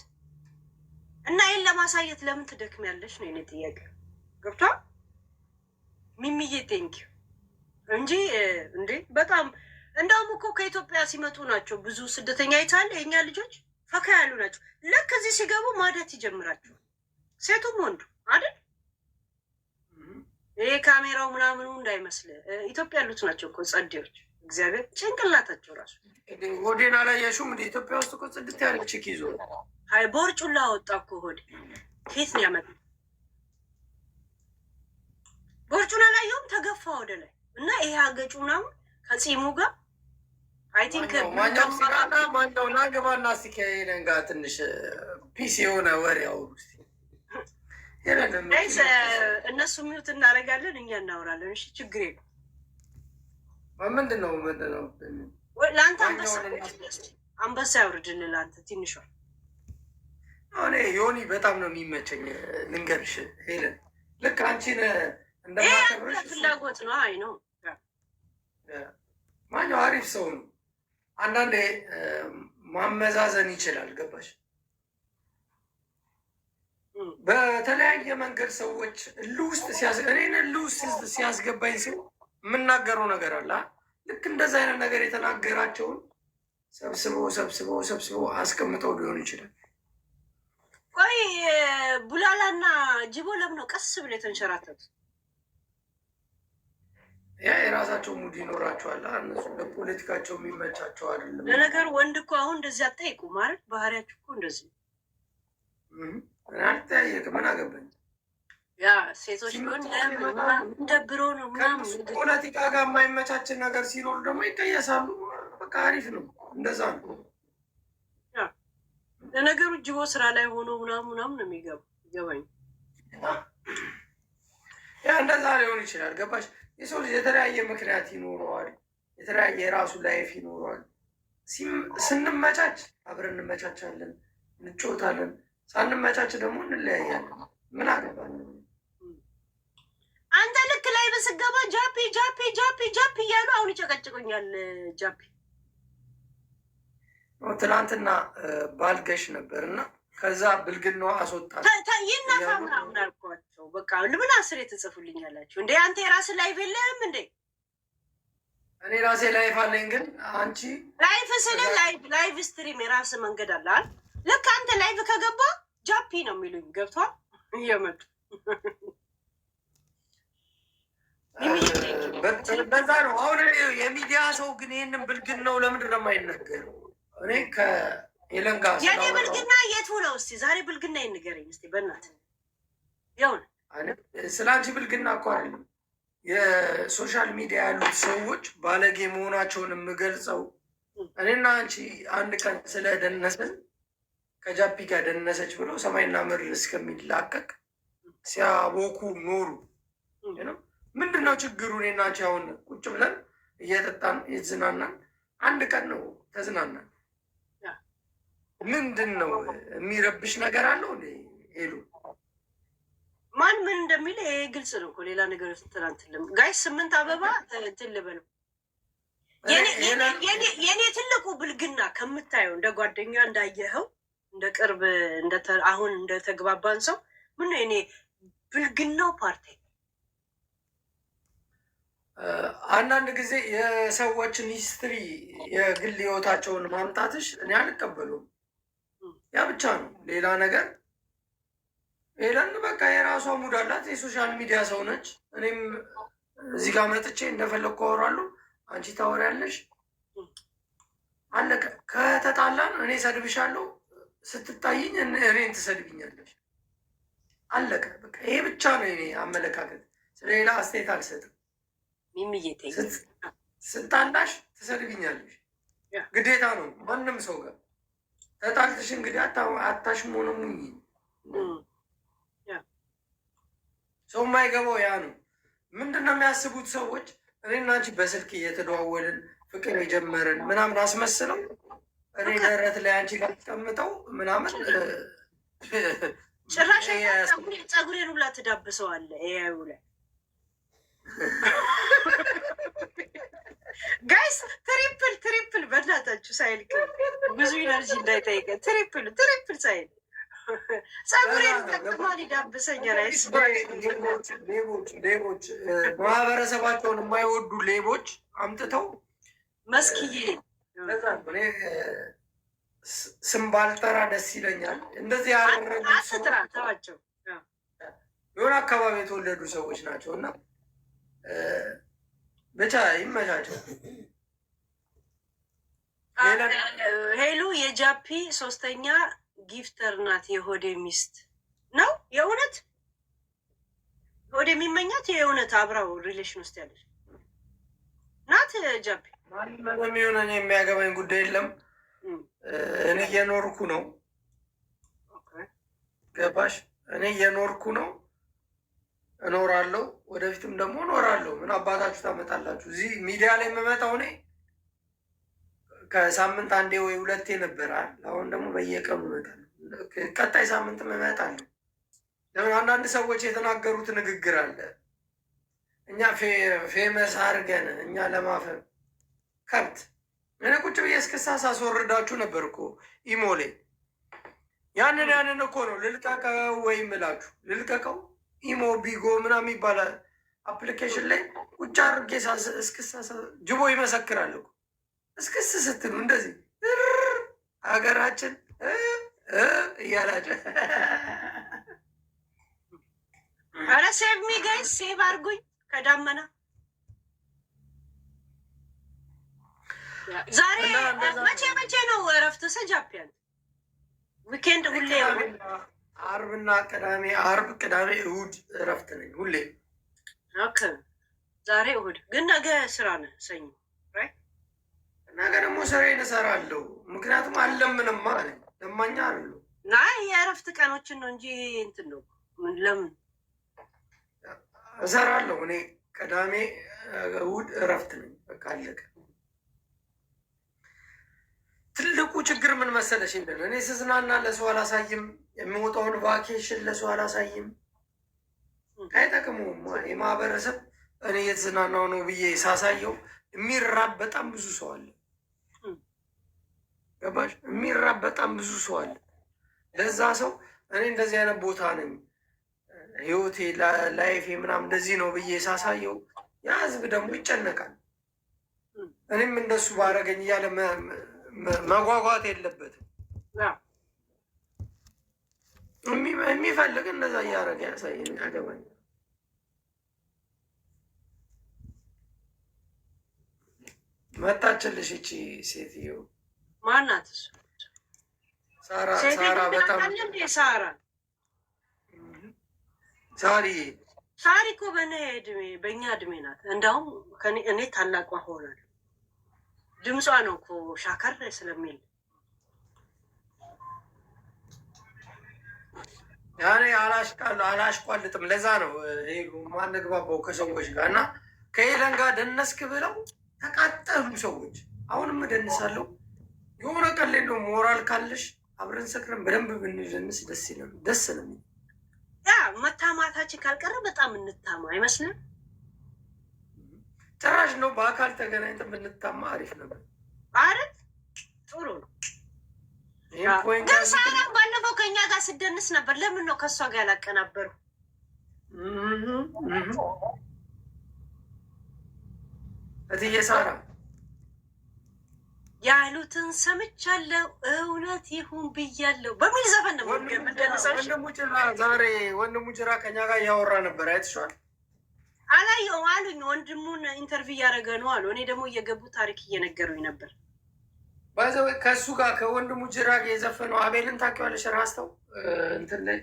እና ይህን ለማሳየት ለምን ትደክሚያለሽ ነው የኔ ጥያቄ። ገብቷል? ሚሚዬ ቴንኪው እንጂ እንዴ በጣም እንደውም እኮ ከኢትዮጵያ ሲመጡ ናቸው ብዙ ስደተኛ ይታል። የእኛ ልጆች ፈካ ያሉ ናቸው። ልክ እዚህ ሲገቡ ማደት ይጀምራቸዋል። ሴቱም ወንዱ አይደል? ይሄ ካሜራው ምናምኑ እንዳይመስል ኢትዮጵያ ያሉት ናቸው እኮ ጸዴዎች። እግዚአብሔር ጭንቅላታቸው ራሱ ሆዴን አላየሽውም? እንደ ኢትዮጵያ ውስጥ እኮ ጽድት ያለ ችክ ይዞ አይ ቦርጩን ላወጣ እኮ ሆዴ ኬት ነው ያመጣ? ቦርጩን አላየውም። ተገፋ ወደ ላይ እና ይሄ አገጩ ምናምን ከጺሙ ጋር አይ ቲንክ ማኛው ሲቃና ማኛው ናገባና ሲከየነን ጋር ትንሽ ፒስ የሆነ ወሬ አውሩ እስቲ። እነሱ ሚውት እናደርጋለን፣ እኛ እናወራለን። እሺ ችግር የለም። ምንድን ነው ለአንተ አንበሳ ያውርድልህ። ለአንተ ትንሿ እኔ ዮኒ በጣም ነው የሚመቸኝ። ልንገርሽ ሄለን ልክ አንቺን እንደማከብርሽ ፍላጎት ነው። አይ ነው ማኛው አሪፍ ሰው ነው። አንዳንዴ ማመዛዘን ይችላል። ገባሽ? በተለያየ መንገድ ሰዎች እልህ ውስጥ እኔን እልህ ውስጥ ሲያስገባኝ ሰው የምናገረው ነገር አለ። ልክ እንደዛ አይነት ነገር የተናገራቸውን ሰብስበው አስቀምጠው ሊሆን ይችላል። ቆይ ቡላላና ጅቦ ለምን ነው ቀስ ብሎ የተንሸራተቱ? ያ የራሳቸው ሙድ ይኖራቸዋል። እነሱ ለፖለቲካቸው የሚመቻቸው አይደለም። ለነገሩ ወንድ እኮ አሁን እንደዚህ አጠይቁ ማለት ባህሪያችሁ እኮ እንደዚህ አልተያየቅም። ምን አገባኝ? ያ ሴቶች ቢሆን እንደብሮ ነው ምናምን። ፖለቲካ ጋር የማይመቻችን ነገር ሲኖር ደግሞ ይቀየሳሉ። በቃ አሪፍ ነው። እንደዛ ነው ለነገሩ። ጅቦ ስራ ላይ ሆኖ ምናምን ነው ይገባኝ። ያ እንደዛ ሊሆን ይችላል። ገባሽ? የሰው ልጅ የተለያየ ምክንያት ይኖረዋል። የተለያየ የራሱ ላይፍ ይኖረዋል። ስንመቻች አብረን እንመቻቻለን፣ እንጫወታለን። ሳንመቻች ደግሞ እንለያያለን። ምን አገባን? አንተ ልክ ላይ በስገባ ጃፒ ጃፒ ጃፒ ጃፒ እያሉ አሁን ይጨቀጭቁኛል። ጃፒ ትናንትና ባልገሽ ነበር እና ከዛ ብልግናዋ አስወጣል። ይናፋ ምናምን አልኳቸው። በቃ ምን አስር የተጽፉልኛላችሁ እንዴ? አንተ የራስ ላይፍ የለህም እንዴ? እኔ ራሴ ላይፍ አለኝ። ግን አንቺ ላይፍ ስለ ላይቭ ስትሪም የራስ መንገድ አለ። ልክ አንተ ላይቭ ከገባ ጃፒ ነው የሚሉኝ። ገብቷል? እየመጡ በዛ ነው አሁን የሚዲያ ሰው። ግን ይህንን ብልግናው ለምንድን ነው የማይነገረው? እኔ ከኤለን ጋር የኔ ብልግና የቱ ነው? እስኪ ዛሬ ብልግና ይንገረኝ እስኪ በእናትህ። ይሁን ስለ አንቺ ብልግና እኮ አይደለም። የሶሻል ሚዲያ ያሉት ሰዎች ባለጌ መሆናቸውን የምገልጸው እኔና አንቺ አንድ ቀን ስለደነስን ከጃፒ ጋር ደነሰች ብለው ሰማይና ምድር እስከሚላቀቅ ሲያቦኩ ኖሩ። ምንድን ነው ችግሩ? እኔና አንቺ አሁን ቁጭ ብለን እየጠጣን እየተዝናናን አንድ ቀን ነው ተዝናናን። ምንድን ነው የሚረብሽ ነገር አለው እንዴ? ሄሉ ማን ምን እንደሚል ይሄ ግልጽ ነው እኮ። ሌላ ነገር ስትላንትልም ጋይስ 8 አበባ እንትን ልበለው። የኔ ትልቁ ብልግና ከምታየው እንደ ጓደኛ እንዳየኸው እንደ ቅርብ አሁን እንደተግባባን ሰው ምን ነው የኔ ብልግናው ፓርቲ አንዳንድ ጊዜ የሰዎችን ሂስትሪ የግል ህይወታቸውን ማምጣትሽ እኔ አልቀበሉም። ያ ብቻ ነው፣ ሌላ ነገር ሄለን በቃ የራሷ ሙድ አላት። የሶሻል ሚዲያ ሰው ነች። እኔም እዚህ ጋር መጥቼ እንደፈለግኩ አወራለሁ፣ አንቺ ታወሪያለሽ፣ አለቀ። ከተጣላን እኔ ሰድብሻለሁ፣ ስትጣይኝ እኔን ትሰድብኛለሽ፣ አለቀ። በቃ ይሄ ብቻ ነው የኔ አመለካከት። ስለሌላ አስተያየት አልሰጥም። ስታላሽ ትሰድብኛለሽ፣ ግዴታ ነው ማንም ሰው ጋር ተጣልትሽ እንግዲህ አታሽሞነሙኝ። ሰው የማይገባው ያ ነው። ምንድን ነው የሚያስቡት ሰዎች? እኔና አንቺ በስልክ እየተደዋወልን ፍቅር የጀመርን ምናምን አስመስለው እኔ ደረት ላይ አንቺ ጋር ተቀምጠው ምናምን ጭራሽ ፀጉሬን ሁላ ትዳብሰዋለ። ይኸው ላይ ጋይስ ትሪፕል በእናታችሁ ሳይል ብዙ ኢነርጂ እንዳይጠይቀ ትሪፕል ሳይል ፀጉሬን ጠቅማን ይዳብሰኛል። ሌቦች ማህበረሰባቸውን የማይወዱ ሌቦች አምጥተው መስክዬ ስም ባልጠራ ደስ ይለኛል። እንደዚህ ያደረጉት ተዋቸው የሆነ አካባቢ የተወለዱ ሰዎች ናቸው እና ብቻ ይመቻቸው። ሄሉ የጃፒ ሶስተኛ ጊፍተር ናት። የሆዴ ሚስት ነው የእውነት ሆዴ የሚመኛት የእውነት አብራው ሪሌሽን ውስጥ ያለች ናት። ጃፒ የሚሆነ የሚያገባኝ ጉዳይ የለም። እኔ እየኖርኩ ነው። ገባሽ? እኔ እየኖርኩ ነው፣ እኖራለሁ፣ ወደፊትም ደግሞ እኖራለሁ። ምን አባታችሁ ታመጣላችሁ? እዚህ ሚዲያ ላይ የምመጣው እኔ ከሳምንት አንዴ ወይ ሁለቴ ነበራል። አሁን ደግሞ በየቀኑ እመጣለሁ። ቀጣይ ሳምንትም እመጣለሁ። ለምን አንዳንድ ሰዎች የተናገሩት ንግግር አለ። እኛ ፌመስ አድርገን እኛ ለማፈን ከብት እኔ ቁጭ ብዬ እስክሳ ሳስወርዳችሁ ነበር እኮ ኢሞሌ። ያንን እኮ ነው ልልቀቀው ወይ ምላችሁ ልልቀቀው። ኢሞ ቢጎ ምናምን ይባላል አፕሊኬሽን ላይ ቁጭ አድርጌ እስክሳ ጅቦ ይመሰክራል እኮ። እስክስ ስትሉ እንደዚህ ሀገራችን እያላቸው ኧረ ሴቭ ሚ ጋይስ ሴቭ አድርጉኝ ከዳመና ዛሬ መቼ ነው እረፍት? ሰጃፒያን ዊኬንድ ሁሌ አርብና ቅዳሜ፣ አርብ ቅዳሜ እሑድ እረፍት ነኝ ሁሌ። ኦኬ ዛሬ እሑድ ግን ነገ ስራ ነው ሰኞ። ነገ ደግሞ ስራዬን እሰራለሁ። ምክንያቱም አለምንማ አለ ለማኛ አሉ ና የእረፍት ቀኖችን ነው እንጂ እንትን ነው ለምን እሰራለሁ። እኔ ቅዳሜ እሑድ እረፍት ነኝ። በቃ አለቀ። ትልቁ ችግር ምን መሰለሽ? እኔ ስዝናና ለሰው አላሳይም። የሚወጣውን ቫኬሽን ለሰው አላሳይም። አይጠቅሙም። የማህበረሰብ እኔ የተዝናናው ነው ብዬ ሳሳየው የሚራብ በጣም ብዙ ሰው አለ። ገባሽ? የሚራብ በጣም ብዙ ሰው አለ። ለዛ ሰው እኔ እንደዚህ አይነት ቦታ ነኝ፣ ህይወቴ ላይፌ ምናምን እንደዚህ ነው ብዬ ሳሳየው ያ ህዝብ ደግሞ ይጨነቃል። እኔም እንደሱ ባረገኝ እያለ መጓጓት የለበትም። የሚፈልግ እንደዛ እያደረገ ያሳየን ያገባኝ። መጣችልሽ ይቺ ሴትዮ ማናት? ሳራ በጣም ሳሪ እኮ በእኛ እድሜ ናት። እንደውም እኔ ታላቋ ሆናል። ድምጿ ነው እኮ ሻከር ስለሚል ያኔ አላሽቋልጥም። ለዛ ነው ማንግባባው ከሰዎች ጋር እና ከሄለን ጋር ደነስክ ብለው ተቃጠሉ ሰዎች። አሁንም እደንሳለሁ። የሆነ ቀን ላይ ነው ሞራል ካለሽ አብረን ሰክረን በደንብ ብንደንስ ደስ ነው። ያ መታማታችን ካልቀረ በጣም እንታማ አይመስልም? ጭራሽ ነው በአካል ተገናኝተን ብንታማ አሪፍ ነበር። አረት ጥሩ ነው። ግን ሳራም ባለፈው ከእኛ ጋር ስደንስ ነበር። ለምን ነው ከእሷ ጋር ያላቀናበሩ? እትዬ ሳራ ያሉትን ሰምቻለሁ እውነት ይሁን ብያለሁ በሚል ዘፈን ነው ዛሬ ወንድሙ ጅራ ከኛ ጋር እያወራ ነበር። አይተሽዋል? አላየሁም አሉኝ። ወንድሙን ኢንተርቪው እያደረገ ነው አሉ። እኔ ደግሞ እየገቡ ታሪክ እየነገሩኝ ነበር። ባይዘው ከእሱ ጋር ከወንድሙ ጅራ ጋር የዘፈነው አቤልን ታውቂዋለሽ? ራስተው እንትን ላይ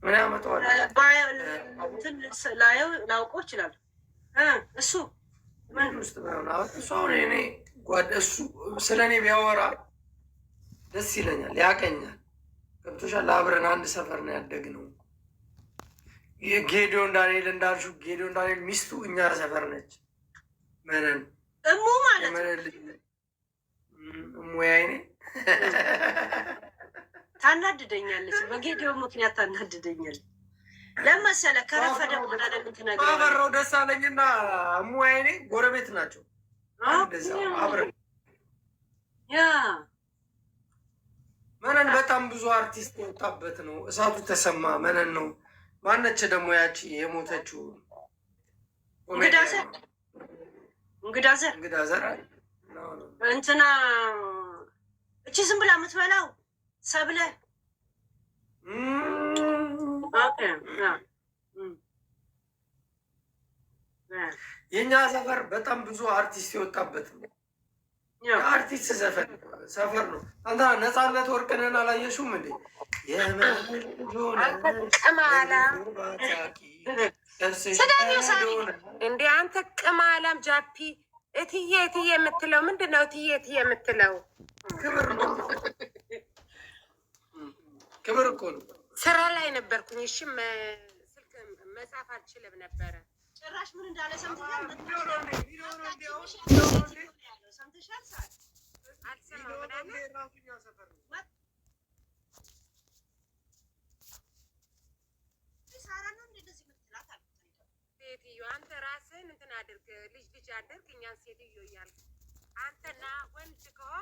ምን ያመጣዋል? ላየው ላውቀው ይችላል። እሱ ምን ውስጥ እሱ አሁን እኔ እሱ ስለ እኔ ቢያወራ ደስ ይለኛል፣ ያቀኛል። ገብቶሻል? አብረን አንድ ሰፈር ነው ያደግነው። ጌዲዮን ዳንኤል እንዳልሽው ጌዲዮን ዳንኤል ሚስቱ እኛ ሰፈር ነች። መነን እሙ ማለት እሙ ያይኔ ታናድደኛለች። በጌዲዮን ምክንያት ታናድደኛለች። ለመሰለ ከረፈደ በኋላ ለምትነግረው አበራው ደሳለኝና እሙ ያይኔ ጎረቤት ናቸው። አብረን ያ መነን በጣም ብዙ አርቲስት የወጣበት ነው። እሳቱ ተሰማ መነን ነው። ማነች ደግሞ ያቺ የሞተችው? እንግዳ ዘር እንትና እቺ ዝም ብላ የምትበላው ሰብለ የእኛ ሰፈር በጣም ብዙ አርቲስት የወጣበት ነው። የአርቲስት ሰፈር ነው። አንተ ነፃነት ወርቅነህን አላየሽውም እንዴ? እንዴ አንተ ቅማላም ጃፒ እትዬ እትዬ የምትለው ምንድን ነው? እትዬ እትዬ የምትለው ክብር ነው። ክብር እኮ ነው። ስራ ላይ ነበርኩኝ። እሺ ስልክ መጻፍ አልችልም ነበረ። ጭራሽ ምን እንዳለ ሰምተሻል? ሴትዮ አንተ ራስህን እንትን አድርግ፣ ልጅ አድርግ፣ እኛን ሴትዮ እያልክ አንተና ወንድ ከሆንክ